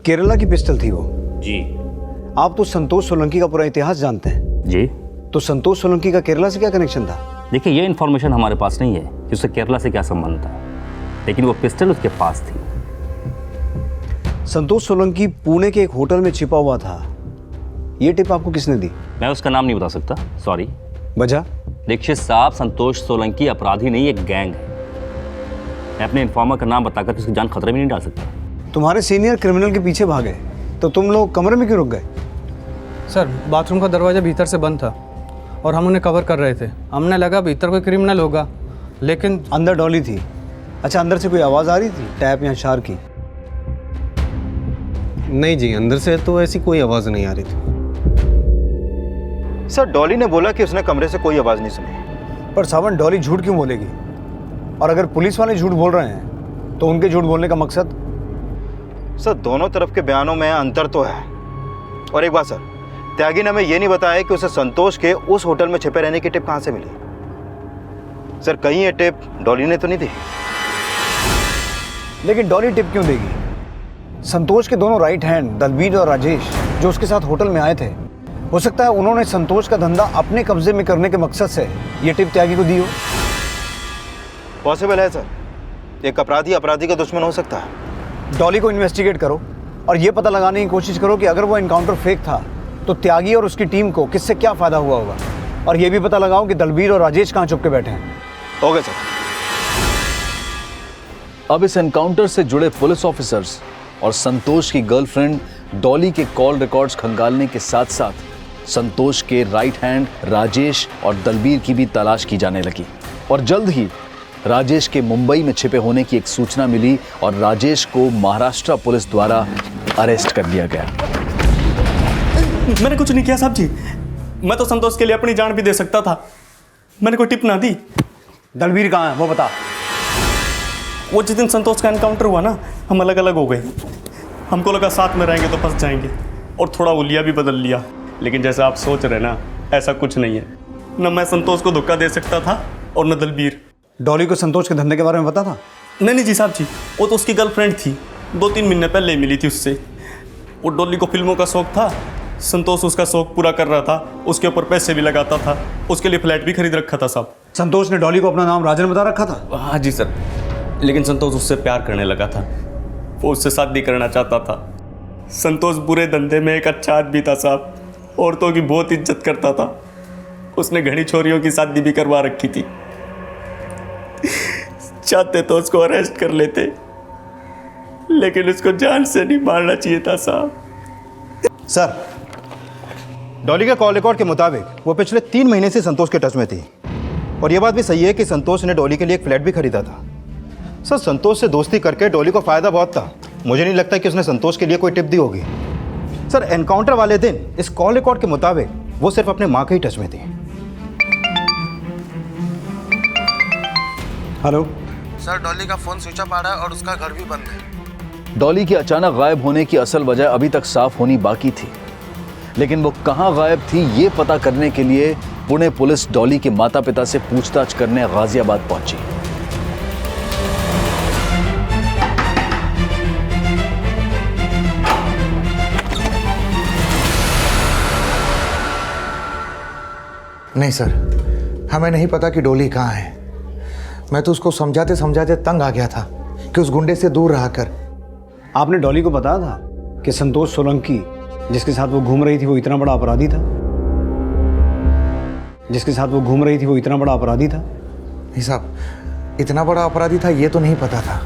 केरला की पिस्टल थी वो? जी। आप तो संतोष सोलंकी का पूरा इतिहास जानते हैं। जी। तो संतोष सोलंकी का केरला से क्या कनेक्शन था? देखिए, ये इन्फॉर्मेशन हमारे पास नहीं है कि उससे केरला से क्या संबंध था, लेकिन वो पिस्टल उसके पास थी। संतोष सोलंकी पुणे के एक होटल में छिपा हुआ था, ये टिप आपको किसने दी? मैं उसका नाम नहीं बता सकता, सॉरी। वजह? दीक्षित साहब, संतोष सोलंकी अपराधी नहीं, एक गैंग है। मैं अपने इन्फॉर्मर का नाम बताकर उसकी जान खतरे में नहीं डाल सकता। तुम्हारे सीनियर क्रिमिनल के पीछे भागे तो तुम लोग कमरे में क्यों रुक गए? सर, बाथरूम का दरवाज़ा भीतर से बंद था और हम उन्हें कवर कर रहे थे। हमने लगा भीतर कोई क्रिमिनल होगा, लेकिन अंदर डॉली थी। अच्छा, अंदर से कोई आवाज़ आ रही थी, टैप या शार की? नहीं जी, अंदर से तो ऐसी कोई आवाज़ नहीं आ रही थी। सर डॉली ने बोला कि उसने कमरे से कोई आवाज़ नहीं सुनी। पर सावन, डॉली झूठ क्यों बोलेगी? और अगर पुलिस वाले झूठ बोल रहे हैं तो उनके झूठ बोलने का मकसद? सर दोनों तरफ के बयानों में अंतर तो है। और एक बात सर, त्यागी ने हमें यह नहीं बताया कि उसे संतोष के उस होटल में छिपे रहने की टिप कहां से मिली। सर कहीं ये टिप डॉली ने तो नहीं दी? लेकिन डॉली टिप क्यों देगी? संतोष के दोनों राइट हैंड दलबीर और राजेश जो उसके साथ होटल में आए थे, हो सकता है उन्होंने संतोष का धंधा अपने कब्जे में करने के मकसद से ये टिप त्यागी को दी हो। पॉसिबल है सर, एक अपराधी अपराधी का दुश्मन हो सकता है। डॉली को इन्वेस्टिगेट करो और ये पता लगाने की कोशिश करो कि अगर वो एनकाउंटर फेक था तो त्यागी और उसकी टीम को किससे क्या फायदा हुआ होगा, और ये भी पता लगाओ कि दलबीर और राजेश कहाँ छुप के बैठे हैं। Okay sir. अब इस एनकाउंटर से जुड़े पुलिस ऑफिसर्स और संतोष की गर्लफ्रेंड डॉली के कॉल रिकॉर्ड्स खंगालने के साथ साथ संतोष के राइट हैंड राजेश और दलबीर की भी तलाश की जाने लगी। और जल्द ही राजेश के मुंबई में छिपे होने की एक सूचना मिली और राजेश को महाराष्ट्र पुलिस द्वारा अरेस्ट कर लिया गया। मैंने कुछ नहीं किया साहब जी, मैं तो संतोष के लिए अपनी जान भी दे सकता था, मैंने कोई टिप ना दी। दलबीर कहाँ है वो बता। वो जिस दिन संतोष का एनकाउंटर हुआ ना, हम अलग अलग हो गए। हमको लगा साथ में रहेंगे तो फंस जाएंगे और थोड़ा उलिया भी बदल लिया, लेकिन जैसा आप सोच रहे ना ऐसा कुछ नहीं है। न मैं संतोष को धोखा दे सकता था और न दलबीर। डॉली को संतोष के धंधे के बारे में पता था? नहीं जी साहब जी, वो तो उसकी गर्लफ्रेंड थी, 2-3 महीने पहले ही मिली थी उससे। वो डॉली को फिल्मों का शौक था, संतोष उसका शौक पूरा कर रहा था, उसके ऊपर पैसे भी लगाता था, उसके लिए फ्लैट भी खरीद रखा था साहब। संतोष ने डॉली को अपना नाम राजन बता रखा था? हाँ जी सर, लेकिन संतोष उससे प्यार करने लगा था, वो उससे शादी करना चाहता था। संतोष बुरे धंधे में एक अच्छा आदमी था साहब, औरतों की बहुत इज्जत करता था। उसने घनी छोरियों की शादी भी करवा रखी थी। चाहते तो उसको अरेस्ट कर लेते, लेकिन उसको जान से नहीं मारना चाहिए था साहब। सर, डॉली के कॉल रिकॉर्ड के मुताबिक वो पिछले 3 महीने से संतोष के टच में थी और ये बात भी सही है कि संतोष ने डॉली के लिए एक फ्लैट भी खरीदा था। सर, संतोष से दोस्ती करके डॉली को फ़ायदा बहुत था। मुझे नहीं लगता कि उसने संतोष के लिए कोई टिप दी होगी। सर, एनकाउंटर वाले दिन इस कॉल रिकॉर्ड के मुताबिक वो सिर्फ अपने माँ के ही टच में थी। हेलो सर, डॉली का फोन स्विच ऑफ आ रहा है और उसका घर भी बंद है। डॉली के अचानक गायब होने की असल वजह अभी तक साफ होनी बाकी थी, लेकिन वो कहां गायब थी ये पता करने के लिए पुणे पुलिस डॉली के माता पिता से पूछताछ करने गाजियाबाद पहुंची। नहीं सर, हमें नहीं पता कि डॉली कहाँ है। मैं तो उसको समझाते समझाते तंग आ गया था कि उस गुंडे से दूर रहा कर। आपने डॉली को बताया था कि संतोष सोलंकी जिसके साथ वो घूम रही थी वो इतना बड़ा अपराधी था? जिसके साथ वो घूम रही थी वो इतना बड़ा अपराधी था? नहीं साहब, इतना बड़ा अपराधी था ये तो नहीं पता था,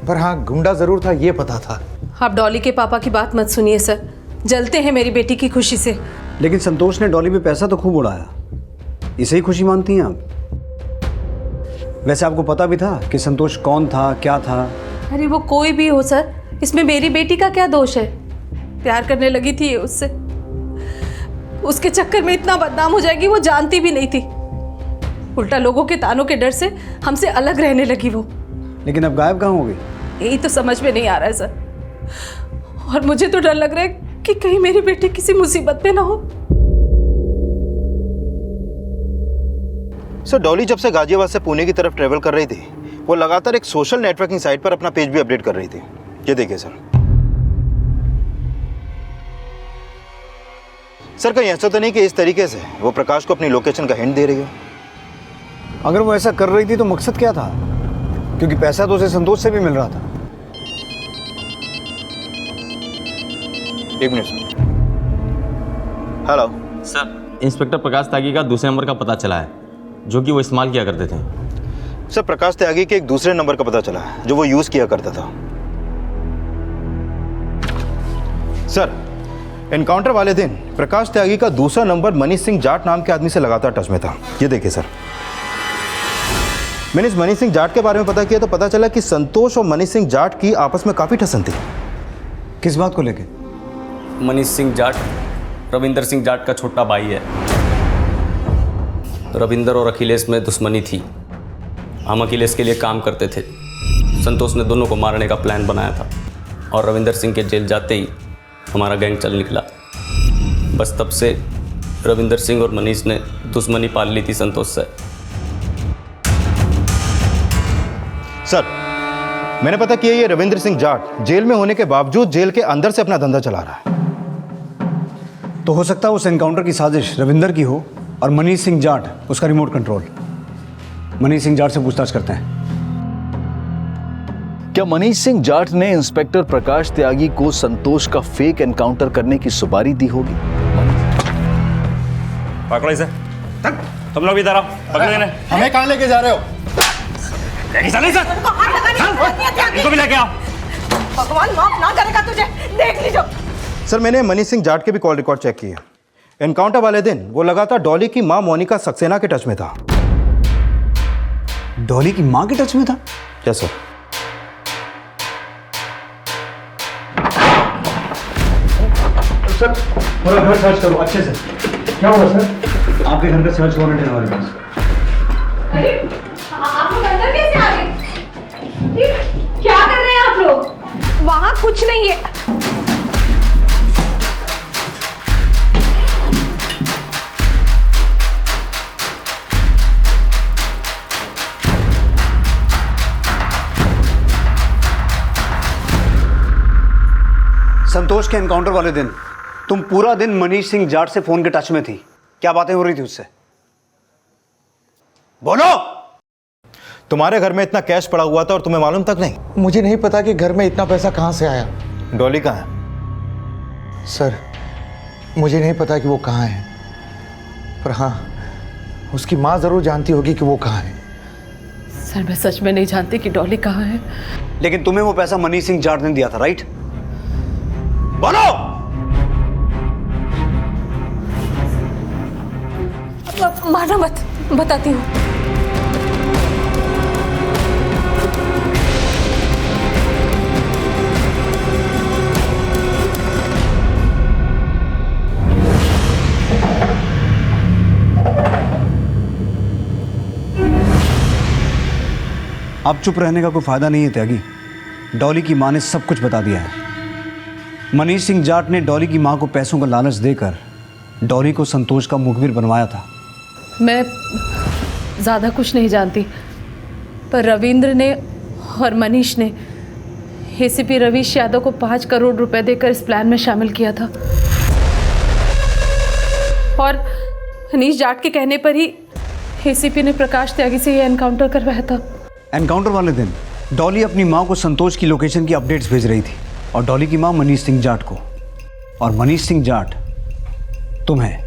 पर हाँ गुंडा जरूर था ये पता था। आप डॉली के पापा की बात मत सुनिए सर, जलते हैं मेरी बेटी की खुशी से। लेकिन संतोष ने डॉली पे पैसा तो खूब उड़ाया, इसे ही खुशी मानती हैं आप? वैसे आपको पता भी था कि संतोष कौन था, क्या था? अरे वो कोई भी हो सर, इसमें मेरी बेटी का क्या दोष है? प्यार करने लगी थी उससे, उसके चक्कर में इतना बदनाम हो जाएगी वो जानती भी नहीं थी। उल्टा लोगों के तानों के डर से हमसे अलग रहने लगी वो। लेकिन अब गायब कहाँ हो गई? यही तो समझ में नहीं आ रहा है सर, और मुझे तो डर लग रहा है कि कहीं मेरी बेटी किसी मुसीबत में ना हो। सर, डॉली जब से गाजियाबाद से पुणे की तरफ ट्रेवल कर रही थी वो लगातार एक सोशल नेटवर्किंग साइट पर अपना पेज भी अपडेट कर रही थी। ये देखिए सर। सर, कहीं ऐसा तो नहीं कि इस तरीके से वो प्रकाश को अपनी लोकेशन का हिंट दे रही हो? अगर वो ऐसा कर रही थी तो मकसद क्या था? क्योंकि पैसा तो उसे संतोष से भी मिल रहा था। एक minute sir. Hello sir, inspector Prakash Tyagi का दूसरे नंबर का पता चला है जो कि वो इस्तेमाल किया करते थे। सर, प्रकाश त्यागी के एक दूसरे नंबर का पता चला है जो वो यूज किया करता था। सर, एनकाउंटर वाले दिन प्रकाश त्यागी का दूसरा नंबर मनीष सिंह जाट नाम के आदमी से लगातार टच में था। ये देखिए सर, मैंने इस मनीष सिंह जाट के बारे में पता किया तो पता चला कि संतोष और मनीष सिंह जाट की आपस में काफी ठसन थी। किस बात को लेके? मनीष सिंह जाट रविंदर सिंह जाट का छोटा भाई है। रविंदर और अखिलेश में दुश्मनी थी, हम अखिलेश के लिए काम करते थे। संतोष ने दोनों को मारने का प्लान बनाया था और रविंदर सिंह के जेल जाते ही हमारा गैंग चल निकला। बस तब से रविंदर सिंह और मनीष ने दुश्मनी पाल ली थी संतोष से। सर, मैंने पता किया ये रविंद्र सिंह जाट जेल में होने के बावजूद जेल के अंदर से अपना धंधा चला रहा है। तो हो सकता है उस एनकाउंटर की साजिश रविंदर की हो और मनीष सिंह जाट उसका रिमोट कंट्रोल। मनीष सिंह जाट से पूछताछ करते हैं। क्या मनीष सिंह जाट ने इंस्पेक्टर प्रकाश त्यागी को संतोष का फेक एनकाउंटर करने की सुपारी दी होगी? पकड़ो इसे। तुम लोग इधर आओ, पकड़ो इन्हें। हमें कहाँ लेके जा रहे हो? लेके चलो इसे। इनको भी लेके आओ। भगवान माफ ना करेगा तुझे, देख लीजिए। सर मैंने मनीष सिंह जाट के भी कॉल रिकॉर्ड चेक किए। एनकाउंटर वाले दिन वो लगातार डॉली की मां मोनिका सक्सेना के टच में था। डॉली की मां के टच में था? Yes sir. सर पूरा घर सर्च करो अच्छे से। क्या हुआ सर? आपके घर का सर्च वारंट है हमारे पास। अरे आप लोग अंदर कैसे आ गए? क्या कर रहे हैं आप लोग? वहां कुछ नहीं है। संतोष के एनकाउंटर वाले दिन तुम पूरा दिन मनीष सिंह जाट से फोन के टच में थी। क्या बातें हो रही थी उससे? बोलो। तुम्हारे घर में इतना कैश पड़ा हुआ था और तुम्हें मालूम तक नहीं? मुझे नहीं पता कि घर में इतना पैसा कहाँ से आया। डॉली कहाँ है? सर मुझे नहीं पता कि वो कहाँ है, पर हाँ उसकी माँ जरूर जानती होगी कि वो कहाँ है। सर मैं सच में नहीं जानती कि डॉली कहाँ है। लेकिन तुम्हें वो पैसा मनीष सिंह जाट ने दिया था, राइट? बोलो। मारना मत, बताती हूँ। अब चुप रहने का कोई फायदा नहीं है त्यागी। डॉली की माँ ने सब कुछ बता दिया है। मनीष सिंह जाट ने डॉली की माँ को पैसों का लालच देकर डॉली को संतोष का मुखबिर बनवाया था। मैं ज़्यादा कुछ नहीं जानती, पर रविंद्र ने और मनीष ने एसीपी रवीश यादव को 5 करोड़ रुपए देकर इस प्लान में शामिल किया था। और मनीष जाट के कहने पर ही एसीपी ने प्रकाश त्यागी से ये एनकाउंटर करवाया था। एनकाउंटर वाले दिन डॉली अपनी माँ को संतोष की लोकेशन की अपडेट्स भेज रही थी और डॉली की माँ मनीष सिंह जाट को, और मनीष सिंह जाट तुम्हें।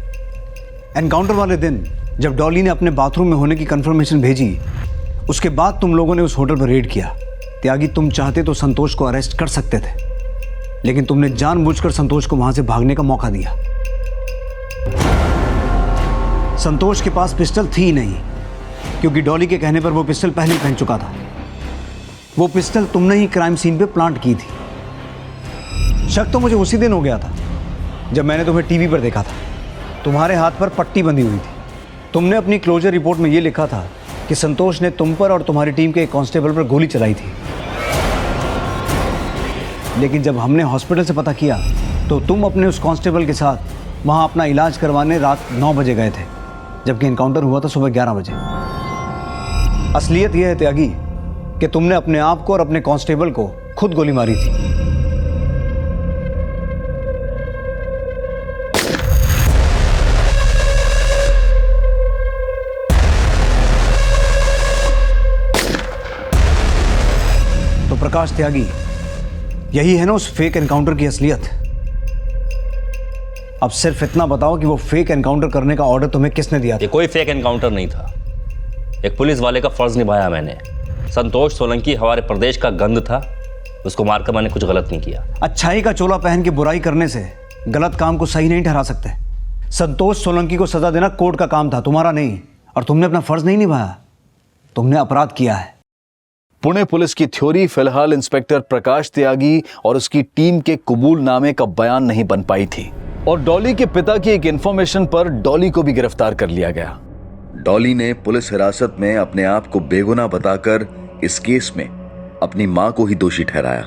एनकाउंटर वाले दिन जब डॉली ने अपने बाथरूम में होने की कंफर्मेशन भेजी, उसके बाद तुम लोगों ने उस होटल पर रेड किया। त्यागी तुम चाहते तो संतोष को अरेस्ट कर सकते थे, लेकिन तुमने जानबूझकर संतोष को वहां से भागने का मौका दिया। संतोष के पास पिस्टल थी ही नहीं, क्योंकि डॉली के कहने पर वो पिस्टल पहले ही पहन चुका था। वो पिस्टल तुमने ही क्राइम सीन पे प्लांट की थी। शक तो मुझे उसी दिन हो गया था जब मैंने तुम्हें टीवी पर देखा था। तुम्हारे हाथ पर पट्टी बंधी हुई थी। तुमने अपनी क्लोजर रिपोर्ट में ये लिखा था कि संतोष ने तुम पर और तुम्हारी टीम के एक कांस्टेबल पर गोली चलाई थी। लेकिन जब हमने हॉस्पिटल से पता किया तो तुम अपने उस कांस्टेबल के साथ वहां अपना इलाज करवाने रात 9 बजे गए थे, जबकि एनकाउंटर हुआ था सुबह 11 बजे। असलियत यह है त्यागी कि तुमने अपने आप को और अपने कांस्टेबल को खुद गोली मारी थी। तो प्रकाश त्यागी, यही है ना उस फेक एनकाउंटर की असलियत। अब सिर्फ इतना बताओ कि वो फेक एनकाउंटर करने का ऑर्डर तुम्हें किसने दिया था? ये कोई फेक एनकाउंटर नहीं था। एक पुलिस वाले का फर्ज निभाया मैंने। संतोष सोलंकी हमारे प्रदेश का गंध था, उसको मारकर मैंने कुछ गलत नहीं किया। अच्छाई का चोला पहन के बुराई करने से गलत काम को सही नहीं ठहरा सकते। संतोष सोलंकी को सजा देना कोर्ट का काम था, तुम्हारा नहीं, और तुमने अपना फर्ज नहीं निभाया। तुमने अपराध किया है। पुणे पुलिस की थ्योरी फिलहाल इंस्पेक्टर प्रकाश त्यागी और उसकी टीम के कबूलनामे का बयान नहीं बन पाई थी, और डॉली के पिता की एक इंफॉर्मेशन पर डॉली को भी गिरफ्तार कर लिया गया। डॉली ने पुलिस हिरासत में अपने आप को बेगुनाह बताकर इस केस में अपनी मां को ही दोषी ठहराया।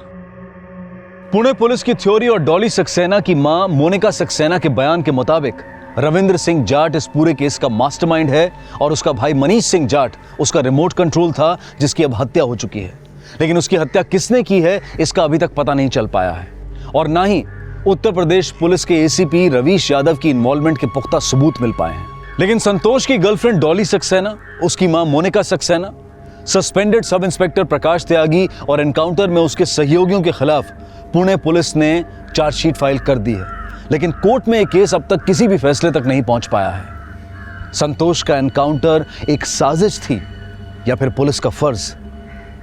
पुणे पुलिस की थ्योरी और डॉली सक्सेना की मां मोनिका सक्सेना के बयान के मुताबिक रविंद्र सिंह जाट इस पूरे केस का मास्टरमाइंड है, और उसका भाई मनीष सिंह जाट उसका रिमोट कंट्रोल था, जिसकी अब हत्या हो चुकी है। लेकिन उसकी हत्या किसने की है इसका अभी तक पता नहीं चल पाया है, और ना ही उत्तर प्रदेश पुलिस के एसीपी रवीश यादव की इन्वॉल्वमेंट के पुख्ता सबूत मिल पाए हैं। लेकिन संतोष की गर्लफ्रेंड डॉली सक्सेना, उसकी मां Monika Saxena, suspended sub inspector Prakash Tyagi और एनकाउंटर में उसके सहयोगियों के खिलाफ पुणे पुलिस ने चार्जशीट फाइल कर दी है। लेकिन कोर्ट में यह केस अब तक किसी भी फैसले तक नहीं पहुंच पाया है। संतोष का एनकाउंटर एक साजिश थी या फिर पुलिस का फर्ज?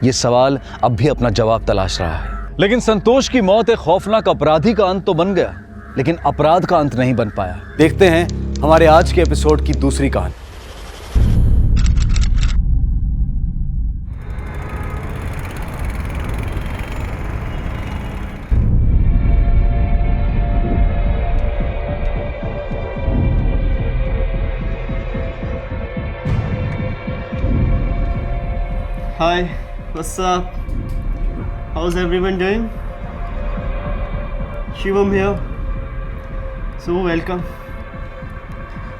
ये सवाल अब भी अपना जवाब तलाश रहा है। लेकिन संतोष की मौत एक खौफनाक अपराधी का अंत तो बन गया, लेकिन अपराध का अंत नहीं बन पाया। देखते हैं हमारे आज के एपिसोड की दूसरी कहानी। Hi, what's up? How's everyone doing? Shivam here. So welcome.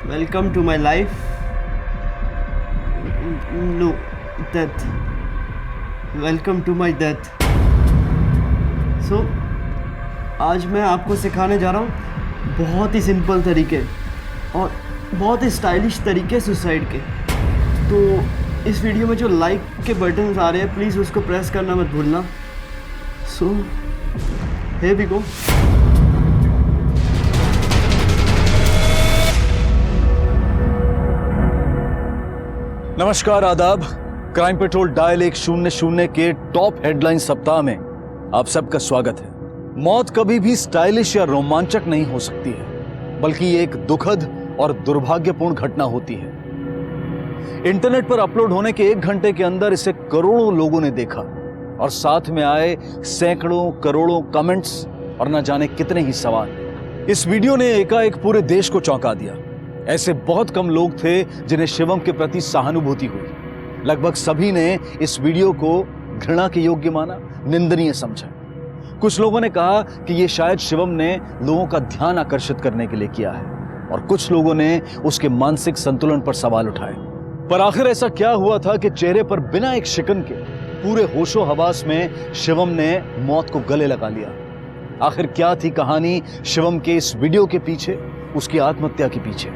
Welcome to my life. No, death. Welcome to my death. So आज मैं आपको सिखाने जा रहा हूँ बहुत ही सिंपल तरीके और बहुत ही स्टाइलिश तरीके सुसाइड के। तो इस वीडियो में जो लाइक के बटन्स आ रहे हैं प्लीज़ उसको प्रेस करना मत भूलना। सो here we go। नमस्कार, आदाब। क्राइम पेट्रोल डायल 100 के टॉप हेडलाइन सप्ताह में आप सबका स्वागत है। मौत कभी भी स्टाइलिश या रोमांचक नहीं हो सकती है, बल्कि ये एक दुखद और दुर्भाग्यपूर्ण घटना होती है। इंटरनेट पर अपलोड होने के 1 घंटे के अंदर इसे करोड़ों लोगों ने देखा और साथ में आए सैकड़ों करोड़ों कमेंट्स और न जाने कितने ही सवाल। इस वीडियो ने एकाएक पूरे देश को चौंका दिया। ऐसे बहुत कम लोग थे जिन्हें शिवम के प्रति सहानुभूति हुई। लगभग सभी ने इस वीडियो को घृणा के योग्य माना, निंदनीय समझा। कुछ लोगों ने कहा कि यह शायद शिवम ने लोगों का ध्यान आकर्षित करने के लिए किया है, और कुछ लोगों ने उसके मानसिक संतुलन पर सवाल उठाए। पर आखिर ऐसा क्या हुआ था कि चेहरे पर बिना एक शिकन के पूरे होशो हवास में शिवम ने मौत को गले लगा लिया? आखिर क्या थी कहानी शिवम के इस वीडियो के पीछे, उसकी आत्महत्या के पीछे?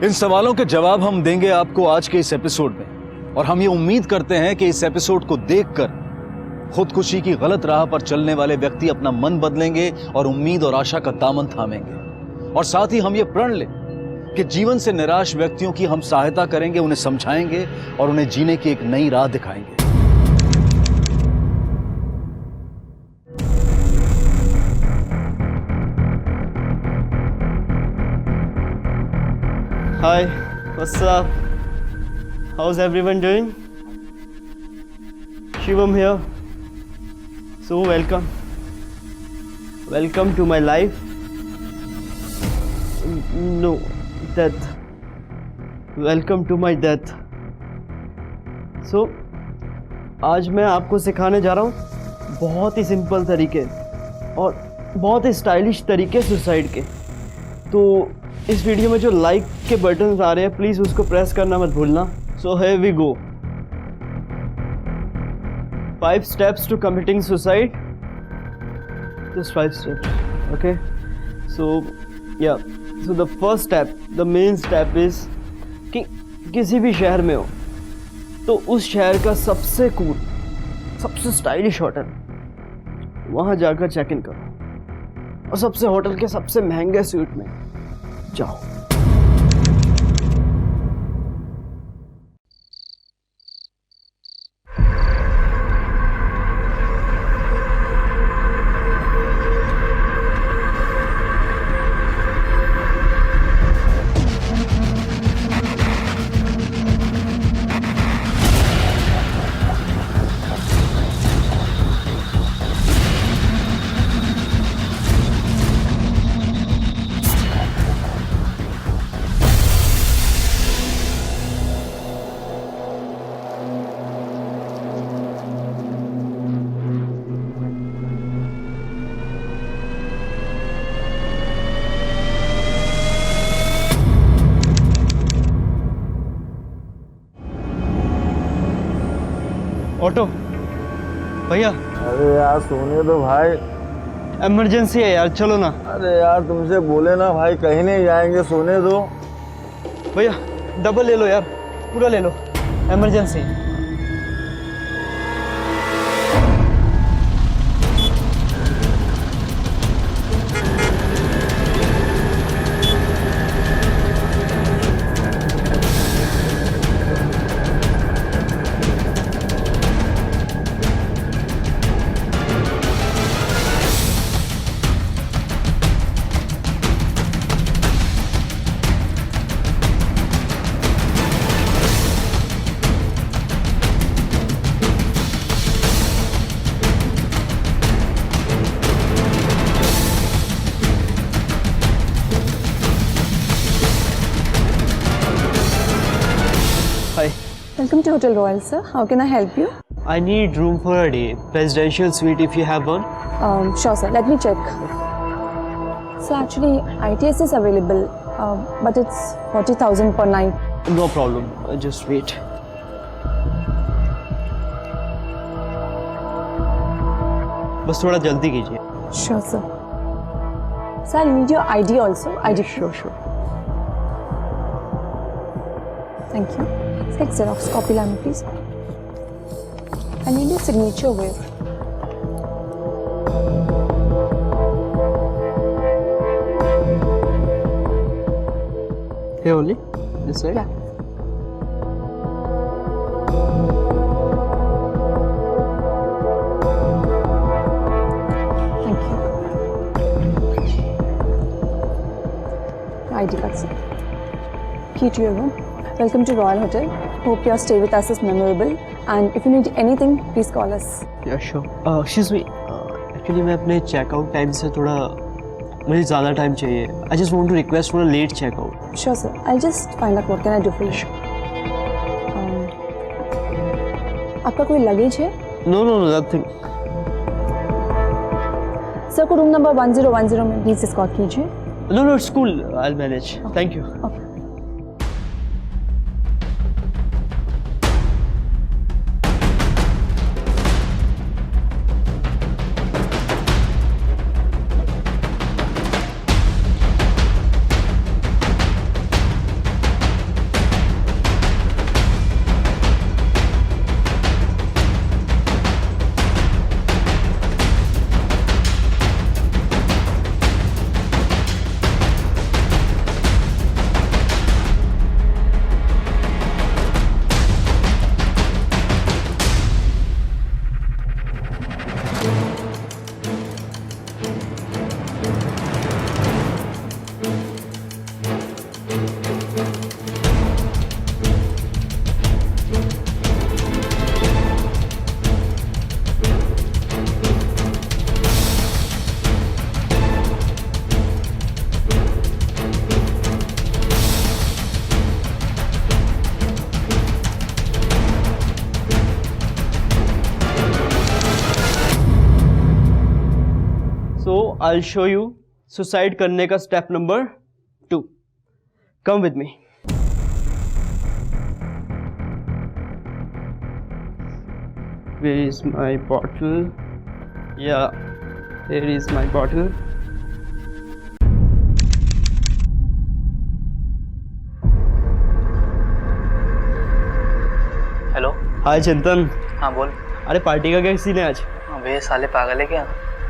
इन सवालों के जवाब हम देंगे आपको आज के इस एपिसोड में, और हम ये उम्मीद करते हैं कि इस एपिसोड को देखकर खुदकुशी की गलत राह पर चलने वाले व्यक्ति अपना मन बदलेंगे और उम्मीद और आशा का दामन थामेंगे। और साथ ही हम ये प्रण लें कि जीवन से निराश व्यक्तियों की हम सहायता करेंगे, उन्हें समझाएंगे और उन्हें जीने की एक नई राह दिखाएंगे। Hi, what's up? How's everyone doing? Shivam here. So welcome. Welcome to my life. No, death. Welcome to my death. So आज मैं आपको सिखाने जा रहा हूँ बहुत ही सिंपल तरीके और बहुत ही स्टाइलिश तरीके सुसाइड के। तो इस वीडियो में जो लाइक के बटन्स आ रहे हैं प्लीज़ उसको प्रेस करना मत भूलना। सो here we go। 5 steps to committing suicide। Just 5 steps, okay? So yeah, so the first step, the main step is कि किसी भी शहर में हो तो उस शहर का सबसे कूल, सबसे स्टाइलिश होटल, वहाँ जाकर चेक इन करो और सबसे होटल के सबसे महंगे स्वीट में जाओ। ऑटो भैया। अरे यार सोने दो भाई, इमरजेंसी है यार, चलो ना। अरे यार तुमसे बोले ना भाई, कहीं नहीं जाएंगे, सोने दो भैया। डबल ले लो यार, पूरा ले लो, emergency. Welcome to Hotel Royal, sir. How can I help you? I need room for a day. Presidential suite if you have one. Sure, sir. Let me check. So actually, ITS is available, but it's 40,000 per night. No problem. Just wait. बस थोड़ा जल्दी कीजिए. Sure, sir. Sir, I'll need your ID also. ID. Sure. Thank you. Take Xerox copy line, please. I need your signature with. Here only? This side? Yeah. Thank you. ID card, sir. Key to your room. Welcome to Royal Hotel. Hope your stay with us is memorable. And if you need anything, please call us. Yeah, sure. Excuse me. Actually, मैं अपने checkout time से थोड़ा मुझे ज़्यादा time चाहिए. I just want to request for a late checkout. Sure, sir. I'll just find out what can I do for you. आपका कोई luggage है? No, nothing. सर को रूम नंबर 1010 में प्लीज एस्कॉर्ट कीजिए. No, it's cool. I'll manage. Thank you. Okay. I'll show you suicide करने का step number 2. Come with me. Where is my bottle? Yeah, here is my bottle. Hello. Hi Chintan. हाँ बोल. अरे party का क्या scene है आज? अबे साले पागल है क्या?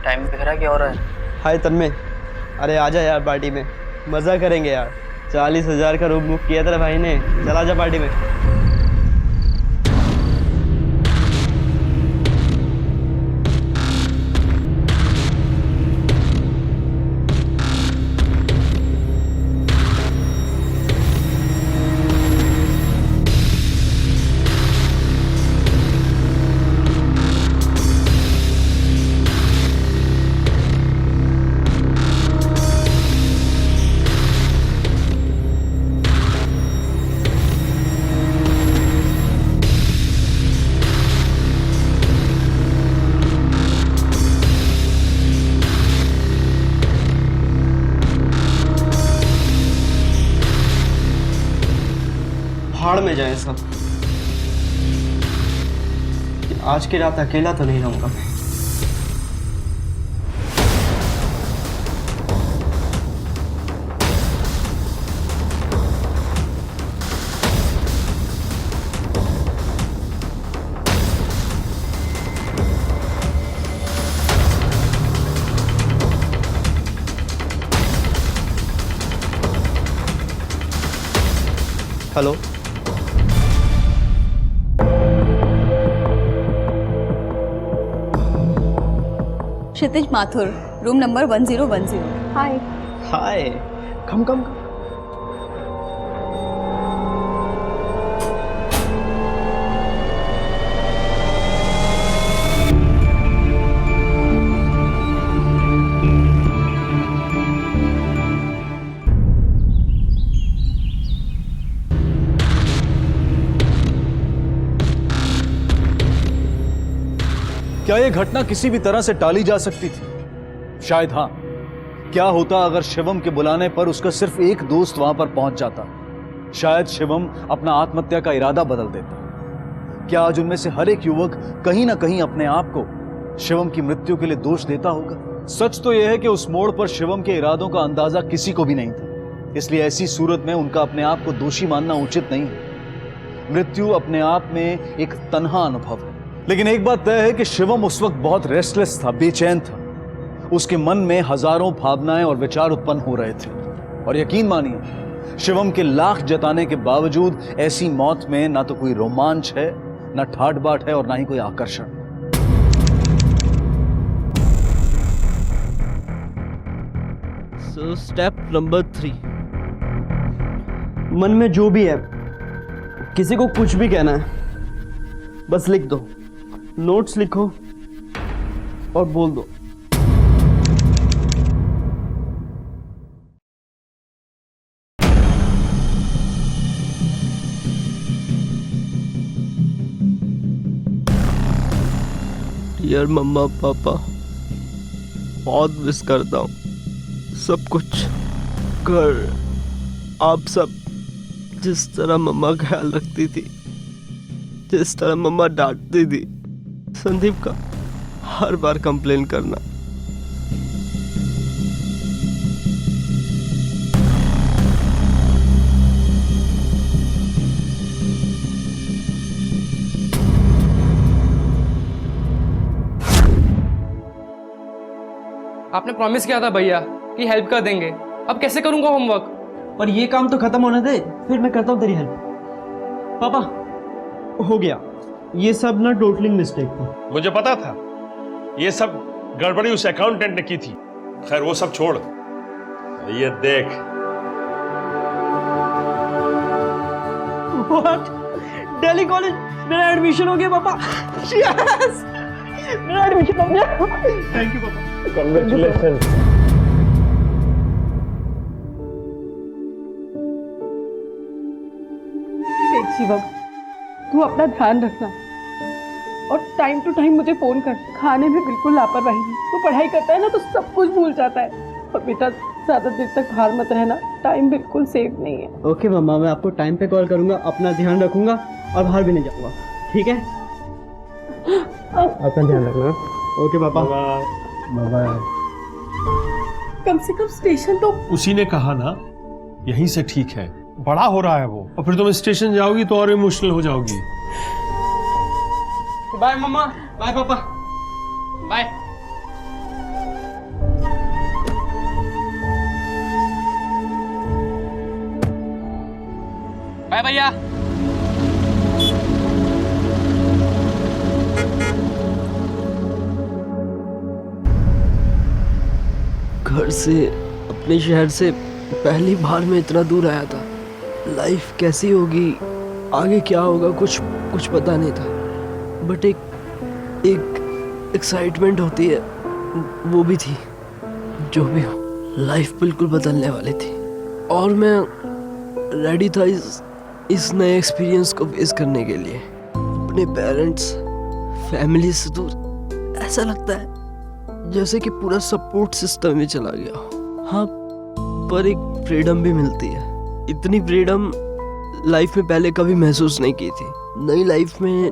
टाइम दिख रहा है क्या हो रहा है? हाय तन्मय. अरे आजा यार पार्टी में, मज़ा करेंगे यार. 40,000 का रूम बुक किया तेरे भाई ने. चला जा पार्टी में. भाड़ में जाए सब. आज की रात अकेला तो नहीं रहूंगा मैं. हेलो. क्षितिज माथुर, रूम नंबर 1010. हाय. हाय. कम. क्या यह घटना किसी भी तरह से टाली जा सकती थी? शायद हाँ। क्या होता अगर शिवम के बुलाने पर उसका सिर्फ एक दोस्त वहां पर पहुंच जाता? शायद शिवम अपना आत्महत्या का इरादा बदल देता। क्या आज उनमें से हर एक युवक कहीं ना कहीं अपने आप को शिवम की मृत्यु के लिए दोष देता होगा? सच तो यह है कि उस मोड़ पर शिवम के इरादों का अंदाजा किसी को भी नहीं था, इसलिए ऐसी सूरत में उनका अपने आप को दोषी मानना उचित नहीं है। मृत्यु अपने आप में एक तन्हा अनुभव है, लेकिन एक बात तय है कि शिवम उस वक्त बहुत रेस्टलेस था, बेचैन था। उसके मन में हजारों भावनाएं और विचार उत्पन्न हो रहे थे, और यकीन मानिए शिवम के लाख जताने के बावजूद ऐसी मौत में ना तो कोई रोमांच है, ना ठाट बाट है, और ना ही कोई आकर्षण। So step number 3, मन में जो भी है किसी को कुछ भी कहना है बस लिख दो, नोट्स लिखो और बोल दो। डियर मम्मा पापा, बहुत मिस करता हूँ सब कुछ, घर, आप सब। जिस तरह मम्मा ख्याल रखती थी, जिस तरह मम्मा डांटती थी, संदीप का हर बार कंप्लेन करना। आपने प्रॉमिस किया था भैया कि हेल्प कर देंगे, अब कैसे करूंगा होमवर्क? पर ये काम तो खत्म होने दे, फिर मैं करता हूँ तेरी हेल्प। पापा, हो गया, ये सब ना टोटली मिस्टेक थी। मुझे पता था ये सब गड़बड़ी उस अकाउंटेंट ने की थी। खैर वो सब छोड़, ये देख। व्हाट? दिल्ली कॉलेज मेरा एडमिशन हो गया पापा। यस, मेरा एडमिशन हो गया। थैंक यू पापा। कांग्रेचुलेशन। देख शिवम, तू अपना ध्यान रखना और टाइम टू टाइम मुझे फोन कर। खाने में बिल्कुल लापरवाही नहीं। तू पढ़ाई करता है ना तो सब कुछ भूल जाता है। और बेटा ज्यादा देर तक बाहर मत रहना, टाइम बिल्कुल सेफ नहीं है। ओके मम्मा, मैं आपको टाइम पे कॉल करूंगा, अपना ध्यान रखूंगा और बाहर भी नहीं जाऊंगा, ठीक है? अपना ध्यान रखना। ओके पापा, बाय बाय। कम से कम स्टेशन तो उसी ने कहा ना यहीं से ठीक है। बड़ा हो रहा है वो, और फिर तुम स्टेशन जाओगी तो और इमोशनल हो जाओगी। बाय मम्मा, बाय पापा, बाय। बाय भैया। घर से, अपने शहर से पहली बार मैं इतना दूर आया था। लाइफ कैसी होगी, आगे क्या होगा, कुछ पता नहीं था। बट एक एक्साइटमेंट होती है, वो भी थी। जो भी हो, लाइफ बिल्कुल बदलने वाली थी और मैं रेडी था इस नए एक्सपीरियंस को फेस करने के लिए। अपने पेरेंट्स, फैमिली से दूर, ऐसा लगता है जैसे कि पूरा सपोर्ट सिस्टम में चला गया हो। हाँ, पर एक फ्रीडम भी मिलती है। इतनी फ्रीडम लाइफ में पहले कभी महसूस नहीं की थी। नई लाइफ में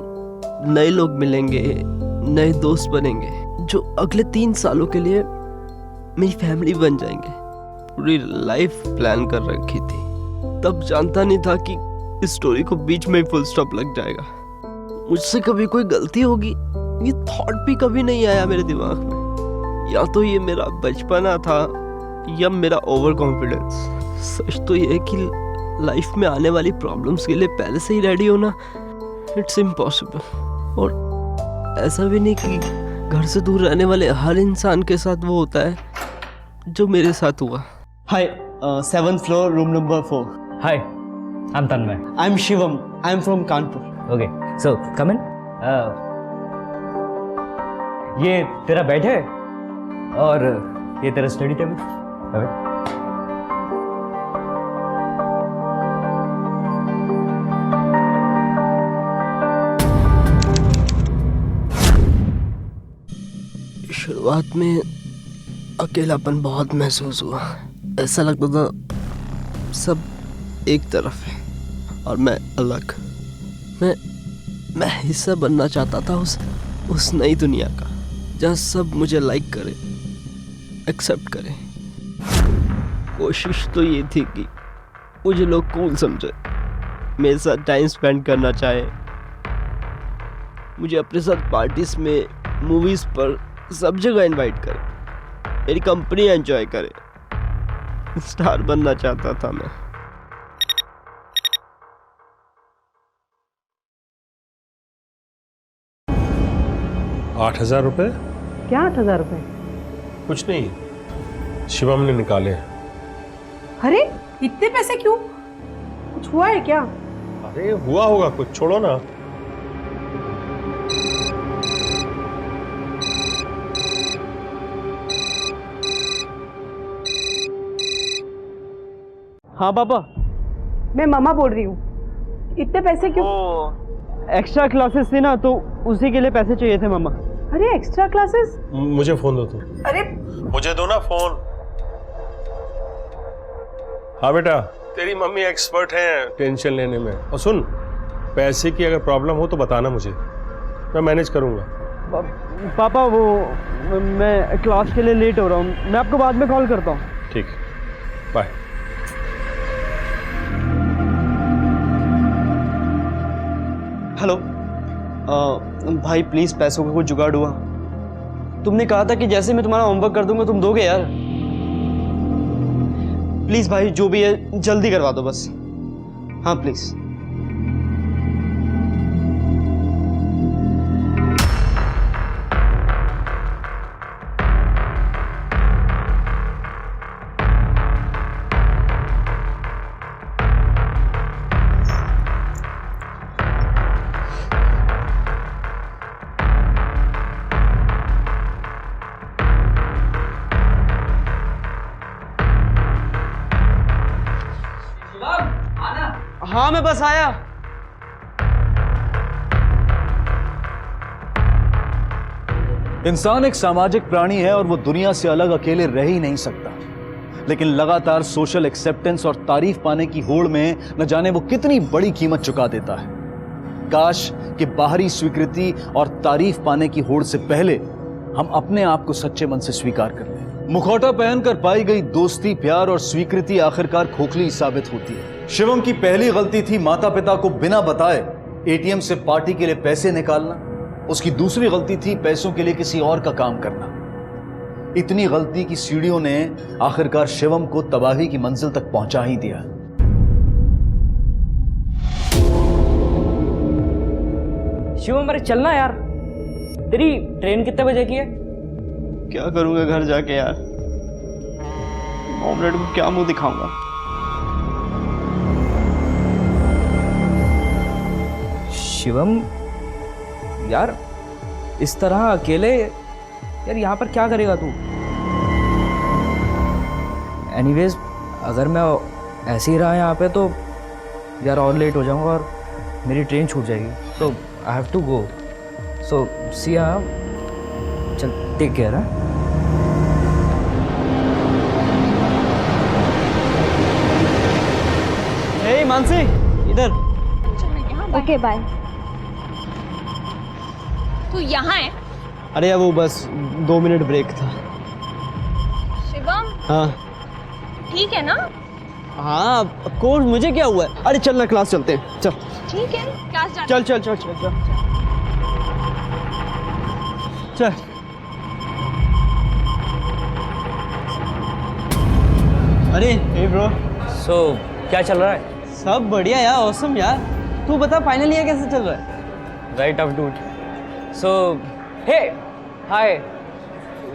नए लोग मिलेंगे, नए दोस्त बनेंगे, जो अगले 3 सालों के लिए मेरी फैमिली बन जाएंगे। पूरी लाइफ प्लान कर रखी थी। तब जानता नहीं था कि इस स्टोरी को बीच में फुल स्टॉप लग जाएगा। मुझसे कभी कोई गलती होगी, ये थॉट भी कभी नहीं आया मेरे दिमाग में। या तो ये मेरा बचपना था या मेरा ओवर कॉन्फिडेंस। सच तो ये है कि लाइफ में आने वाली प्रॉब्लम्स के लिए पहले से ही रेडी होना इट्स इम्पॉसिबल। और ऐसा भी नहीं कि घर से दूर रहने वाले हर इंसान के साथ वो होता है जो मेरे साथ हुआ। Hi, 7th floor, room number 4। Hi, I am Tanmay. I am Shivam, I am from Kanpur. Okay, so come in. ये तेरा बेड है और ये तेरा स्टडी टेबल। शुरुआत में अकेलापन बहुत महसूस हुआ। ऐसा लगता था सब एक तरफ है और मैं अलग। मैं हिस्सा बनना चाहता था उस नई दुनिया का, जहाँ सब मुझे लाइक करे, एक्सेप्ट करे। कोशिश तो ये थी कि मुझे लोग कूल समझे, मेरे साथ टाइम स्पेंड करना चाहे, मुझे अपने साथ पार्टीज में, मूवीज पर सब जगह इनवाइट करे, मेरी कंपनी एंजॉय करे। स्टार बनना चाहता था मैं। 8,000 रुपए? क्या 8,000 रुपए? कुछ नहीं, शिवम ने निकाले हैं। अरे इतने पैसे क्यों? कुछ हुआ है क्या? अरे हुआ होगा कुछ, छोड़ो ना। हाँ पापा, मैं मामा बोल रही हूँ। इतने पैसे क्यों? एक्स्ट्रा क्लासेस थी ना, तो उसी के लिए पैसे चाहिए थे मामा। अरे एक्स्ट्रा क्लासेस? मुझे फोन दो तुम। अरे मुझे दो ना फोन। हाँ बेटा, तेरी मम्मी एक्सपर्ट हैं टेंशन लेने में। और सुन, पैसे की अगर प्रॉब्लम हो तो बताना मुझे, मैं मैनेज करूंगा। पापा वो मैं क्लास के लिए लेट हो रहा हूँ, मैं आपको बाद में कॉल करता हूँ। ठीक, बाय। हेलो भाई, प्लीज पैसों का कुछ जुगाड़ हुआ? तुमने कहा था कि जैसे मैं तुम्हारा होमवर्क कर दूंगा तुम दोगे यार। प्लीज भाई, जो भी है जल्दी करवा दो बस। हाँ प्लीज। हाँ मैं बस आया। इंसान एक सामाजिक प्राणी है और वो दुनिया से अलग अकेले रह ही नहीं सकता, लेकिन लगातार सोशल एक्सेप्टेंस और तारीफ पाने की होड़ में न जाने वो कितनी बड़ी कीमत चुका देता है। काश कि बाहरी स्वीकृति और तारीफ पाने की होड़ से पहले हम अपने आप को सच्चे मन से स्वीकार कर लें। मुखौटा पहनकर पाई गई दोस्ती, प्यार और स्वीकृति आखिरकार खोखली साबित होती है। शिवम की पहली गलती थी माता पिता को बिना बताए एटीएम से पार्टी के लिए पैसे निकालना। उसकी दूसरी गलती थी पैसों के लिए किसी और का काम करना। इतनी गलती की सीढ़ियों ने आखिरकार शिवम को तबाही की मंजिल तक पहुंचा ही दिया। शिवम अरे चलना यार, तेरी ट्रेन कितने बजे की है? क्या करूंगा घर जाके यार, ऑमलेट को क्या मुंह दिखाऊंगा। शिवम यार, इस तरह अकेले यार यहाँ पर क्या करेगा तू? एनीवेज अगर मैं ऐसे ही रहा यहाँ पे तो यार और लेट हो जाऊँगा और मेरी ट्रेन छूट जाएगी, तो आई हैव टू गो। सो सी या, चल टेक केयर। हे मानसी, इधर। Okay bye. तू यहाँ है? अरे यार वो बस 2 मिनट ब्रेक था। शिवम हाँ ठीक है ना? हाँ ऑफ कोर्स, मुझे क्या हुआ है। अरे चल ना क्लास चलते हैं, चल। ठीक है, क्लास जाते चल चल चल चल चल चल। अरे हे ब्रो। सो क्या चल रहा है? सब बढ़िया यार, ऑसम यार। तू बता फाइनल ईयर कैसे चल रहा है? Right up dude. So hey hi,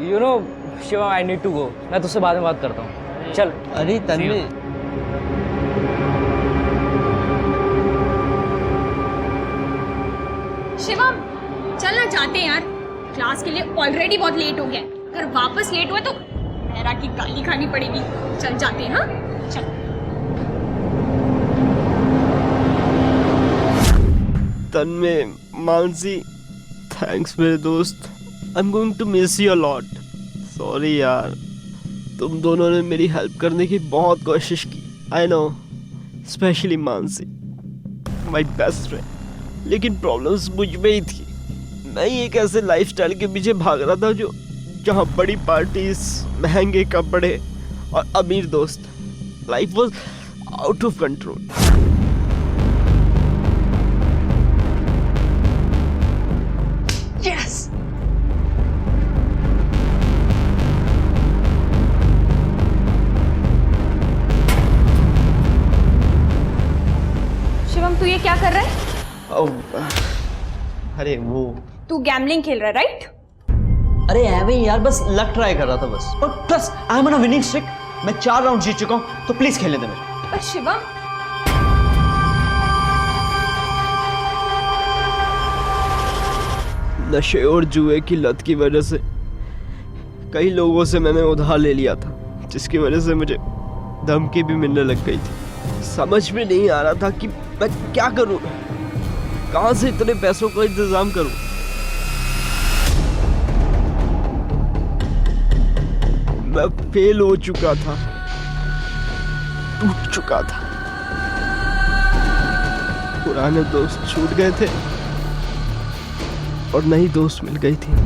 you know Shivam I need to go. मैं तुझसे बाद में बात करता हूँ, चल। अरे तन्वी, शिवम चल ना, जाते हैं यार। क्लास के लिए ऑलरेडी बहुत लेट हो गया, अगर वापस लेट हुआ तो मेरा की गाली खानी पड़ेगी। चल जाते हैं। हाँ चल। तन्वी, मानसी, थैंक्स मेरे दोस्त। I'm going to miss you a lot. Sorry यार, तुम दोनों ने मेरी हेल्प करने की बहुत कोशिश की. I know, especially Mansi, my best friend. लेकिन प्रॉब्लम्स मुझ में ही थी. मैं एक ऐसे लाइफस्टाइल के पीछे भाग रहा था जहाँ बड़ी पार्टीज, महंगे कपड़े और अमीर दोस्त. Life was out of control. Yes Shivam, तू ये क्या कर रहा है? अरे वो तू गैम्बलिंग खेल रहा है, राइट? अरे एवे यार, बस लक ट्राई कर रहा था बस. और plus I am on a winning streak. मैं 4 राउंड जीत चुका हूँ, तो प्लीज खेलने दे मुझे. पर शिवम, नशे और जुए की लत की वजह से कई लोगों से मैंने उधार ले लिया था, जिसकी वजह से मुझे धमकी भी मिलने लग गई थी. समझ में नहीं आ रहा था कि मैं क्या करूं, कहां से इतने पैसों का इंतजाम करूं. मैं फेल हो चुका था, टूट चुका था. पुराने दोस्त छूट गए थे और नई दोस्त मिल गई थी.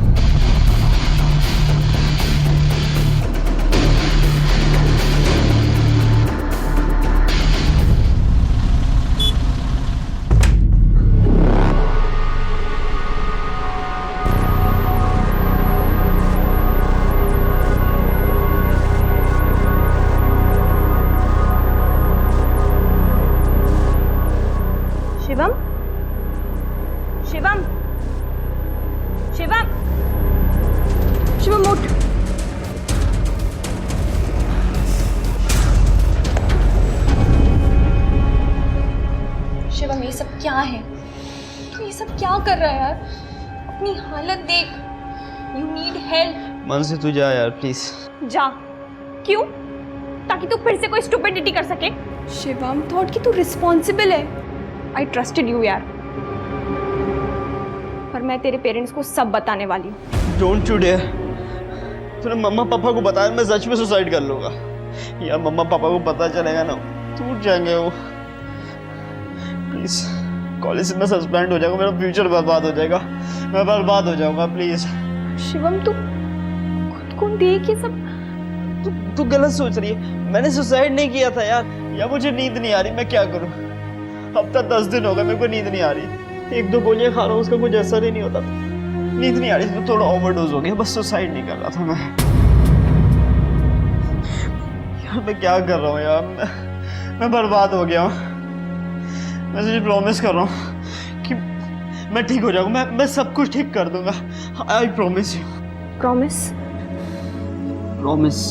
शिवम, शिवम, शिवम, शिवम उठ. शिवम, ये सब क्या है? तू ये सब क्या कर रहा है यार? अपनी हालत देख. You need help. मन से तू जा यार प्लीज. जा. क्यों? ताकि तू फिर से कोई स्टुपिडिटी कर सके. शिवम, थॉट कि तू रिस्पॉन्सिबल है. आई ट्रस्टेड यू यार, पर मैं तेरे पेरेंट्स को सब बताने वाली हूँ. Don't you dare. तूने मम्मा पापा को बताया, मैं सच में सुसाइड कर लूंगा. यार मम्मा पापा को पता चलेगा ना, टूट जाएंगे वो. प्लीज, कॉलेज से मैं सस्पेंड हो जाऊंगा, मेरा फ्यूचर बर्बाद हो जाएगा, मैं बर्बाद हो जाऊंगा. प्लीज शिवम, तू खुद को देख. ये सब तू गलत सोच रही है. मैंने सुसाइड नहीं किया था यार. या मुझे नींद नहीं आ रही, मैं क्या करूँ. अब तक 10 दिन हो गए, मेरे को नींद नहीं आ रही. 1-2 गोलियां खा रहा हूँ, उसका कुछ असर ही नहीं होता. नींद नहीं आ रही, तो थोड़ा ओवरडोज हो गया. बस सुसाइड नहीं कर रहा था मैं. यार मैं क्या कर रहा हूँ यार. मैं बर्बाद हो गया हूँ. मैं तुझे प्रॉमिस कर रहा हूँ कि मैं ठीक हो जाऊंगा. मैं सब कुछ ठीक कर दूंगा. I promise you. Promise? Promise.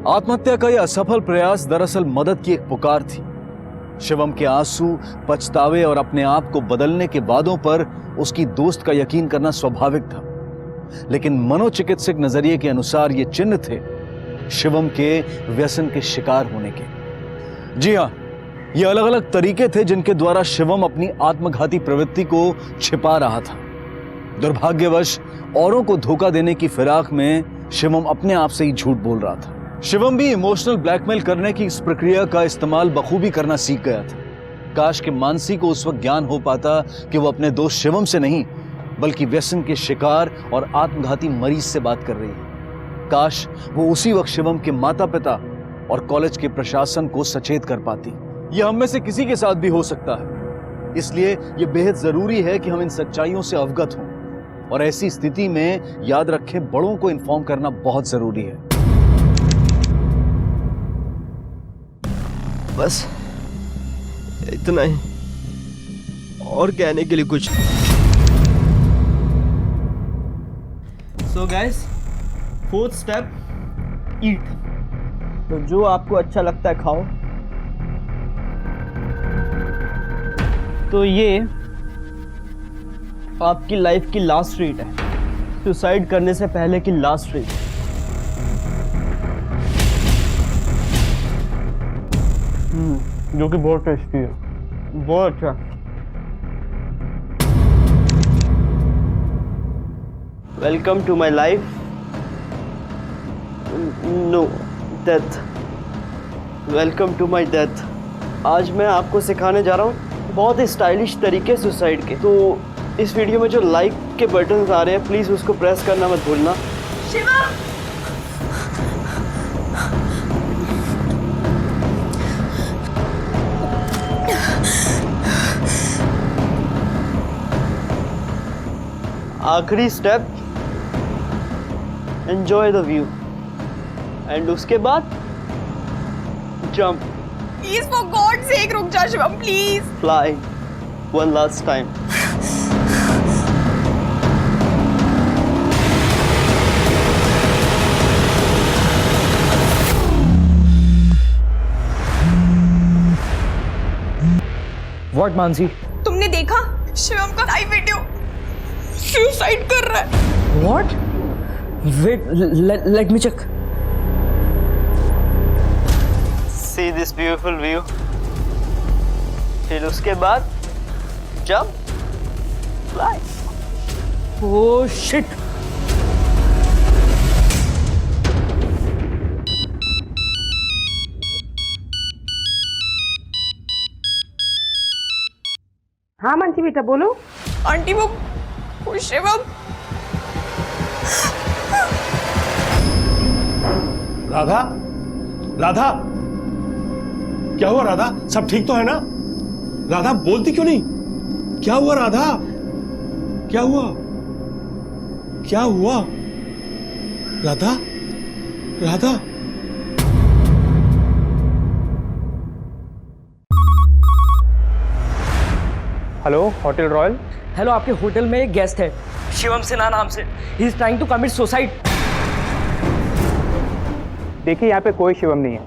आत्महत्या का यह असफल प्रयास दरअसल मदद की एक पुकार थी. शिवम के आंसू, पछतावे और अपने आप को बदलने के वादों पर उसकी दोस्त का यकीन करना स्वाभाविक था. लेकिन मनोचिकित्सक नजरिए के अनुसार ये चिन्ह थे शिवम के व्यसन के शिकार होने के. जी हां, ये अलग अलग तरीके थे जिनके द्वारा शिवम अपनी आत्मघाती प्रवृत्ति को छिपा रहा था. दुर्भाग्यवश औरों को धोखा देने की फिराक में शिवम अपने आप से ही झूठ बोल रहा था. शिवम भी इमोशनल ब्लैकमेल करने की इस प्रक्रिया का इस्तेमाल बखूबी करना सीख गया था. काश कि मानसी को उस वक्त ज्ञान हो पाता कि वो अपने दोस्त शिवम से नहीं, बल्कि व्यसन के शिकार और आत्मघाती मरीज से बात कर रही है. काश वो उसी वक्त शिवम के माता पिता और कॉलेज के प्रशासन को सचेत कर पाती. यह हम में से किसी के साथ भी हो सकता है. इसलिए यह बेहद जरूरी है कि हम इन सच्चाइयों से अवगत हों. और ऐसी स्थिति में याद रखें, बड़ों को इन्फॉर्म करना बहुत जरूरी है. बस इतना ही, और कहने के लिए कुछ. सो गाइस, 4th स्टेप, ईट. तो जो आपको अच्छा लगता है खाओ. तो ये आपकी लाइफ की लास्ट ट्रीट है, सुसाइड करने से पहले की लास्ट ट्रीट. जो कि बहुत टेस्टी है, बहुत अच्छा. Welcome to my life. No, death. Welcome to my death. आज मैं आपको सिखाने जा रहा हूँ बहुत ही स्टाइलिश तरीके सुसाइड के। तो इस वीडियो में जो लाइक के बटन्स आ रहे हैं प्लीज़ उसको प्रेस करना मत भूलना। शिवम! आखिरी step, enjoy the view, and उसके बाद jump. Please for God sake रुक जा Shivam, please. Fly one last time. What Mansi? तुमने देखा शिवम का लाइव वीडियो? सुसाइड कर रहा है। What? Wait, let me check. See this beautiful view, फिर उसके बाद जंप, फ्लाई। Oh shit. हाँ मानसी बेटा बोलो। आंटी वो शिवम। राधा, राधा, क्या हुआ राधा? सब ठीक तो है ना? राधा बोलती क्यों नहीं? क्या हुआ राधा? क्या हुआ? क्या हुआ? Radha, Radha. Hello, hotel Royal. Hello, आपके होटल में एक गेस्ट है शिवम सिन्हा नाम से। He is trying to commit suicide. देखिए यहाँ पे कोई शिवम नहीं है।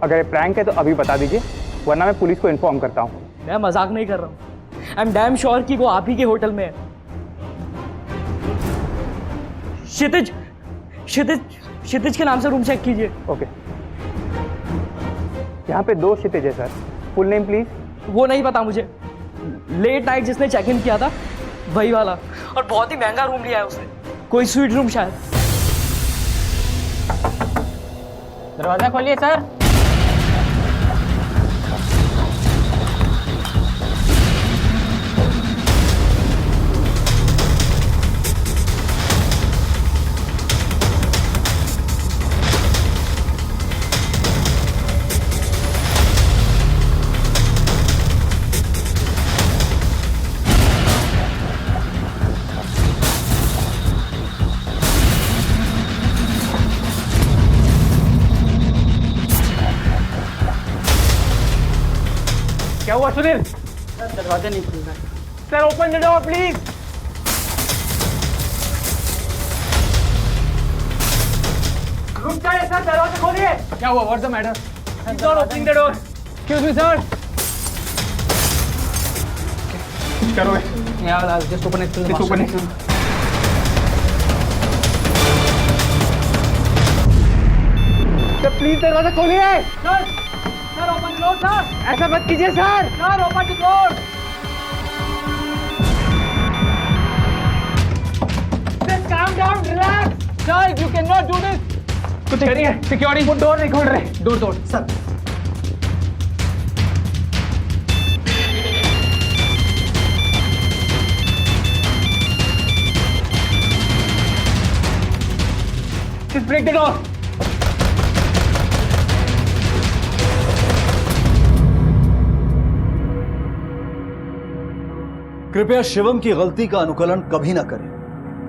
अगर ये प्रैंक है तो अभी बता दीजिए, वरना मैं पुलिस को इन्फॉर्म करता हूँ। मैं मजाक नहीं कर रहा हूँ। आई एम डैम श्योर कि वो आप ही के होटल में है। क्षितिज, क्षितिज, क्षितिज के नाम से रूम चेक कीजिए। ओके। यहाँ पे 2 क्षितिज है सर। Full name please. वो नहीं पता मुझे। लेट नाइट जिसने चेक इन किया था वही वाला, और बहुत ही महंगा रूम लिया है उसने, कोई स्वीट रूम शायद। दरवाजा खोलिए सर। क्या हुआ सुनील? दरवाजा नहीं खुल रहा है। Sir open the door please. रुक जाइए सर, दरवाजा खोलिए। क्या हुआ? What's the matter? He's not opening the door. Excuse me sir. करो। Yeah, I'll just open it to the Just open it. Sir please दरवाजा खोलिए। Sir open the door sir. ऐसा मत कीजिए sir. Sir open the door. Just calm down, relax. Sir, you cannot do this. कुछ करिए। Security वो door नहीं खोल रहे। Door sir. Just break the door. कृपया शिवम की गलती का अनुकरण कभी ना करें।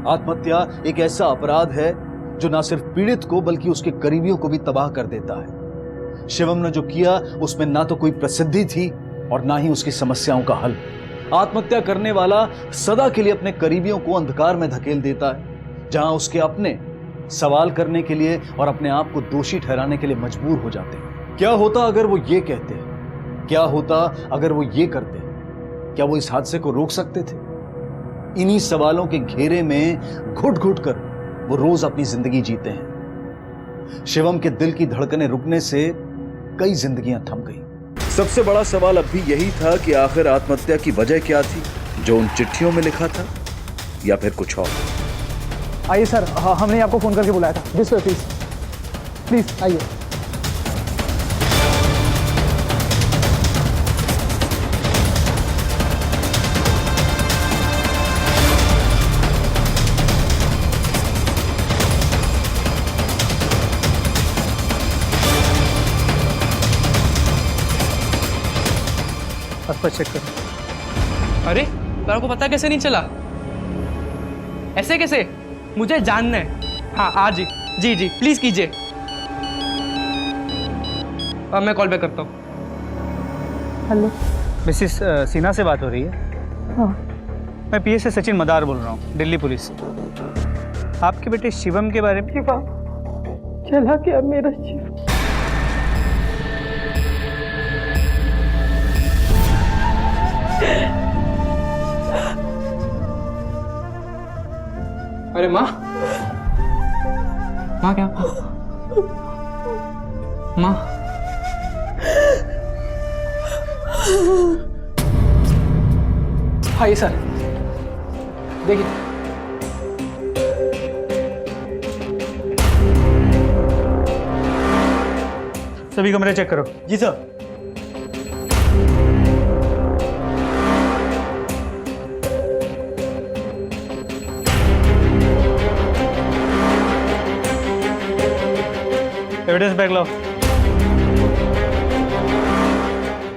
आत्महत्या एक ऐसा अपराध है जो ना सिर्फ पीड़ित को बल्कि उसके करीबियों को भी तबाह कर देता है। शिवम ने जो किया उसमें ना तो कोई प्रसिद्धि थी और ना ही उसकी समस्याओं का हल। आत्महत्या करने वाला सदा के लिए अपने करीबियों को अंधकार में धकेल देता है, जहां उसके अपने सवाल करने के लिए और अपने आप को दोषी ठहराने के लिए मजबूर हो जाते हैं। क्या होता अगर वो ये कहते? क्या होता अगर वो ये करते? क्या वो इस हादसे को रोक सकते थे? इन्हीं सवालों के घेरे में घुट घुट कर वो रोज अपनी जिंदगी जीते हैं। शिवम के दिल की धड़कनें रुकने से कई जिंदगियां थम गई। सबसे बड़ा सवाल अब भी यही था कि आखिर आत्महत्या की वजह क्या थी, जो उन चिट्ठियों में लिखा था, या फिर कुछ और। आइए सर, हमने आपको फ़ोन करके बुलाया था। दिस वे प्लीज़, प्लीज़ आइए। पर चेक करो। अरे तेरे को पता कैसे नहीं चला? ऐसे कैसे? मुझे जानना है। हाँ आज जी जी जी प्लीज कीजिए। अब मैं कॉल बैक करता हूँ। हेलो मिसिस सिन्हा से बात हो रही है? हाँ। मैं पीए से सचिन मदार बोल रहा हूँ, दिल्ली पुलिस से। आपके बेटे शिवम के बारे में? शिवम चला क्या मेरा शिवम? अरे माँ, माँ क्या? माँ हाँ ये सर देखिए। सभी कमरे चेक करो। जी सर। एविडेंस बैग लाओ।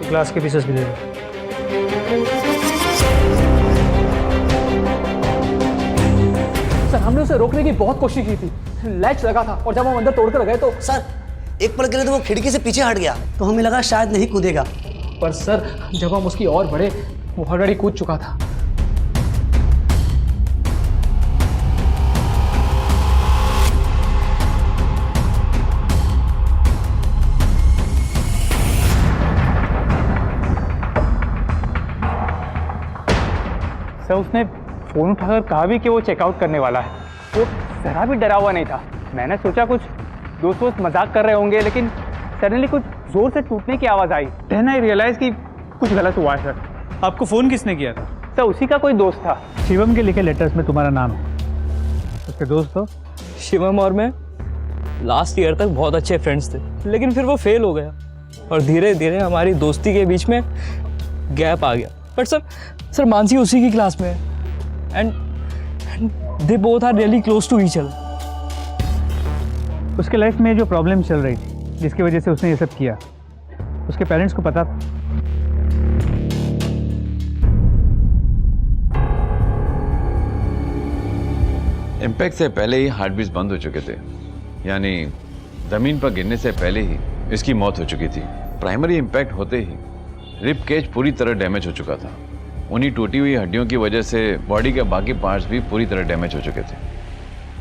ग्लास के पीसेस भी दे दो। सर हमने उसे रोकने की बहुत कोशिश की थी, लैच लगा था और जब हम अंदर तोड़कर गए तो सर एक पल के लिए तो वो खिड़की से पीछे हट गया, तो हमें लगा शायद नहीं कूदेगा। पर सर जब हम उसकी ओर बढ़े वो ऑलरेडी कूद चुका था। सर उसने फ़ोन उठाकर कहा भी कि वो चेकआउट करने वाला है। वो ज़रा भी डरा हुआ नहीं था। मैंने सोचा कुछ दोस्त मजाक कर रहे होंगे, लेकिन सडनली कुछ ज़ोर से टूटने की आवाज़ आई। देन आई रियलाइज़ कि कुछ गलत हुआ है। सर आपको फ़ोन किसने किया था? सर उसी का कोई दोस्त था। शिवम के लिखे लेटर्स में तुम्हारा नाम है, उसके दोस्त हो? शिवम और मैं लास्ट ईयर तक बहुत अच्छे फ्रेंड्स थे, लेकिन फिर वो फेल हो गया और धीरे धीरे हमारी दोस्ती के बीच में गैप आ गया। बट सर मानसी उसी की क्लास में है and they both are really close to each other. उसके लाइफ में जो प्रॉब्लम चल रही थी, जिसकी वजह से उसने ये सब किया, उसके पेरेंट्स को पता था? इम्पैक्ट से पहले ही हार्ट बीट्स बंद हो चुके थे, यानी जमीन पर गिरने से पहले ही इसकी मौत हो चुकी थी। प्राइमरी इम्पैक्ट होते ही रिब केज पूरी तरह डैमेज हो चुका था। उन्हीं टूटी हुई हड्डियों की वजह से बॉडी के बाकी पार्ट्स भी पूरी तरह डैमेज हो चुके थे।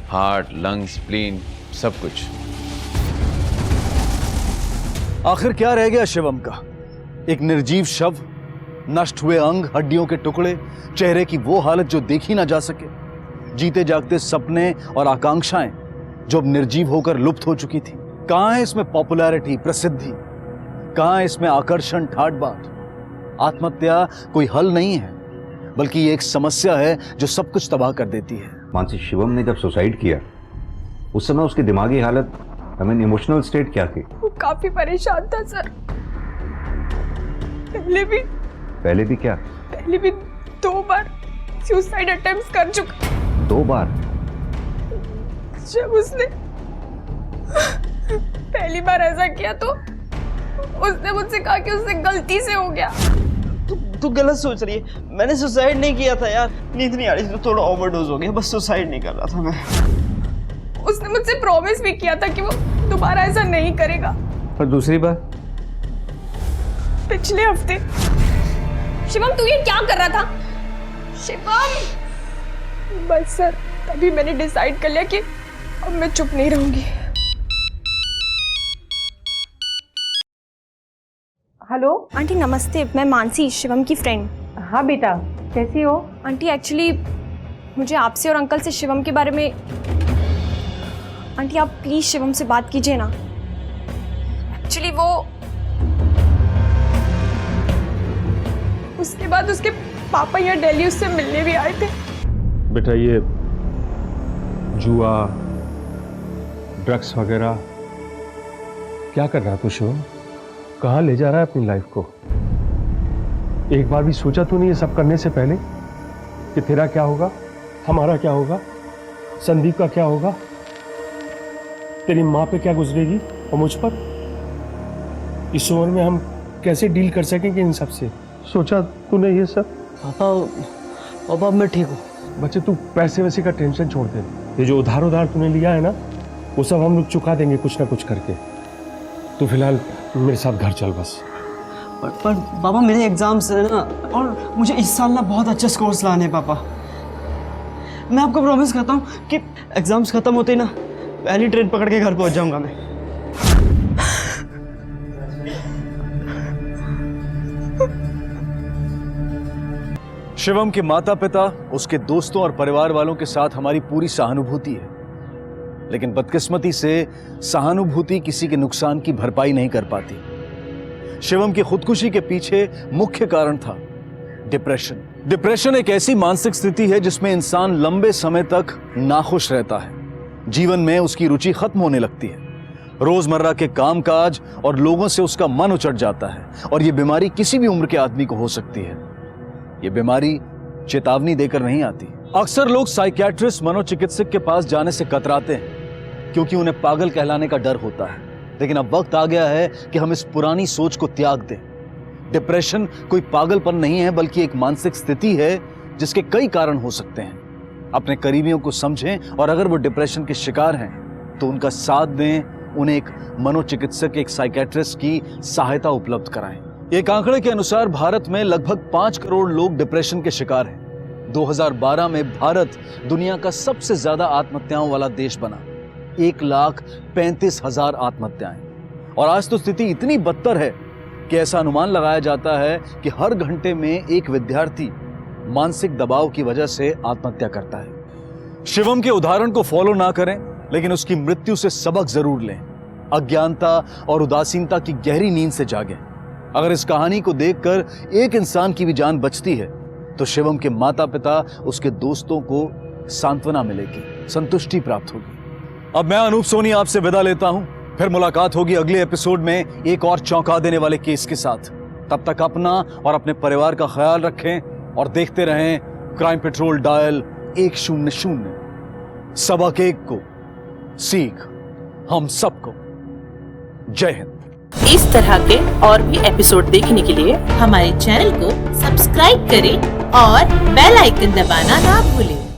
हार्ट, लंग्स, स्प्लीन, सब कुछ। आखिर क्या रह गया शिवम का? एक निर्जीव शव, नष्ट हुए अंग, हड्डियों के टुकड़े, चेहरे की वो हालत जो देखी ना जा सके, जीते जागते सपने और आकांक्षाएं जो अब निर्जीव होकर लुप्त हो चुकी थी। कहां है इसमें पॉपुलैरिटी, प्रसिद्धि? कहां है इसमें आकर्षण, ठाट बाट? आत्महत्या कोई हल नहीं है, बल्कि ये एक समस्या है जो सब कुछ तबाह कर देती है। मानसी, शिवम ने जब सुसाइड किया उस समय उसकी दिमागी हालत, आई मीन इमोशनल स्टेट क्या थी? वो काफी परेशान था सर। पहले भी क्या? पहले भी 2 बार सुसाइड अटेम्प्ट कर चुका। 2 बार? जब उसने पहली बार ऐसा किया तो उसने मुझसे कहा कि उससे गलती से हो गया। तू गलत सोच रही है। मैंने सुसाइड नहीं किया था यार, नींद नहीं आ रही थी तो थोड़ा ओवरडोज हो गया, बस सुसाइड नहीं कर रहा था मैं। उसने मुझसे प्रॉमिस भी किया था कि वो दोबारा ऐसा नहीं करेगा। और दूसरी बार? पिछले हफ्ते। शिवम तू ये क्या कर रहा था? शिवम! बस सर तभी मैंने डिसाइड कर लिया कि अब मैं चुप नहीं रहूंगी। हेलो आंटी नमस्ते, मैं मानसी, शिवम की फ्रेंड। हाँ बेटा, कैसी हो? आंटी एक्चुअली मुझे आपसे और अंकल से शिवम के बारे में, आंटी आप प्लीज शिवम से बात कीजिए ना। एक्चुअली वो उसके बाद उसके पापा यहाँ दिल्ली उससे मिलने भी आए थे। बेटा ये जुआ, ड्रग्स वगैरह, क्या कर रहा है तू शिवम? कहाँ ले जा रहा है अपनी लाइफ को? एक बार भी सोचा तूने ये सब करने से पहले कि तेरा क्या होगा, हमारा क्या होगा, संदीप का क्या होगा, तेरी माँ पे क्या गुजरेगी और मुझ पर? इस उम्र में हम कैसे डील कर सकेंगे इन सब से? सोचा तूने ये सब? पापा मैं ठीक हूँ। बच्चे तू पैसे वैसे का टेंशन छोड़ दे। ये जो उधार तूने लिया है ना, वो सब हम लोग चुका देंगे कुछ ना कुछ करके। तू फिलहाल मेरे साथ घर चल बस। पर पापा मेरे एग्जाम्स है ना, और मुझे इस साल ना बहुत अच्छे स्कोर्स लाने हैं पापा। मैं आपको प्रॉमिस करता हूँ कि एग्जाम्स खत्म होते ही ना पहली ट्रेन पकड़ के घर पहुँच जाऊँगा मैं। शिवम के माता पिता, उसके दोस्तों और परिवार वालों के साथ हमारी पूरी सहानुभूति है, लेकिन बदकिस्मती से सहानुभूति किसी के नुकसान की भरपाई नहीं कर पाती। शिवम की खुदकुशी के पीछे मुख्य कारण था डिप्रेशन। डिप्रेशन एक ऐसी मानसिक स्थिति है जिसमें इंसान लंबे समय तक नाखुश रहता है, जीवन में उसकी रुचि खत्म होने लगती है, रोजमर्रा के कामकाज और लोगों से उसका मन उचट जाता है, और यह बीमारी किसी भी उम्र के आदमी को हो सकती है। ये बीमारी चेतावनी देकर नहीं आती। अक्सर लोग साइकियाट्रिस्ट, मनोचिकित्सक के पास जाने से कतराते हैं क्योंकि उन्हें पागल कहलाने का डर होता है, लेकिन अब वक्त आ गया है कि हम इस पुरानी सोच को त्याग दें। डिप्रेशन कोई पागलपन नहीं है, बल्कि एक मानसिक स्थिति है जिसके कई कारण हो सकते हैं। अपने करीबियों को समझें, और अगर वो डिप्रेशन के शिकार हैं तो उनका साथ दें, उन्हें एक मनोचिकित्सक, एक साइकियाट्रिस्ट की सहायता उपलब्ध कराएं। एक आंकड़े के अनुसार भारत में लगभग 5 करोड़ लोग डिप्रेशन के शिकार हैं। 2012 में भारत दुनिया का सबसे ज्यादा आत्महत्याओं वाला देश बना, 1,35,000 आत्महत्याएं। और आज तो स्थिति इतनी बदतर है कि ऐसा अनुमान लगाया जाता है कि हर घंटे में एक विद्यार्थी मानसिक दबाव की वजह से आत्महत्या करता है। शिवम के उदाहरण को फॉलो ना करें, लेकिन उसकी मृत्यु से सबक जरूर लें। अज्ञानता और उदासीनता की गहरी नींद से जागें। अगर इस कहानी को देखकर एक इंसान की भी जान बचती है तो शिवम के माता पिता, उसके दोस्तों को सांत्वना मिलेगी, संतुष्टि प्राप्त होगी। अब मैं अनूप सोनी आपसे विदा लेता हूं, फिर मुलाकात होगी अगले एपिसोड में एक और चौंका देने वाले केस के साथ। तब तक अपना और अपने परिवार का ख्याल रखें और देखते रहें क्राइम पेट्रोल डायल 100। सबक एक को सीख हम सबको। जय हिंद। इस तरह के और भी एपिसोड देखने के लिए हमारे चैनल को सब्सक्राइब करें और बेल आइकन दबाना ना भूलें।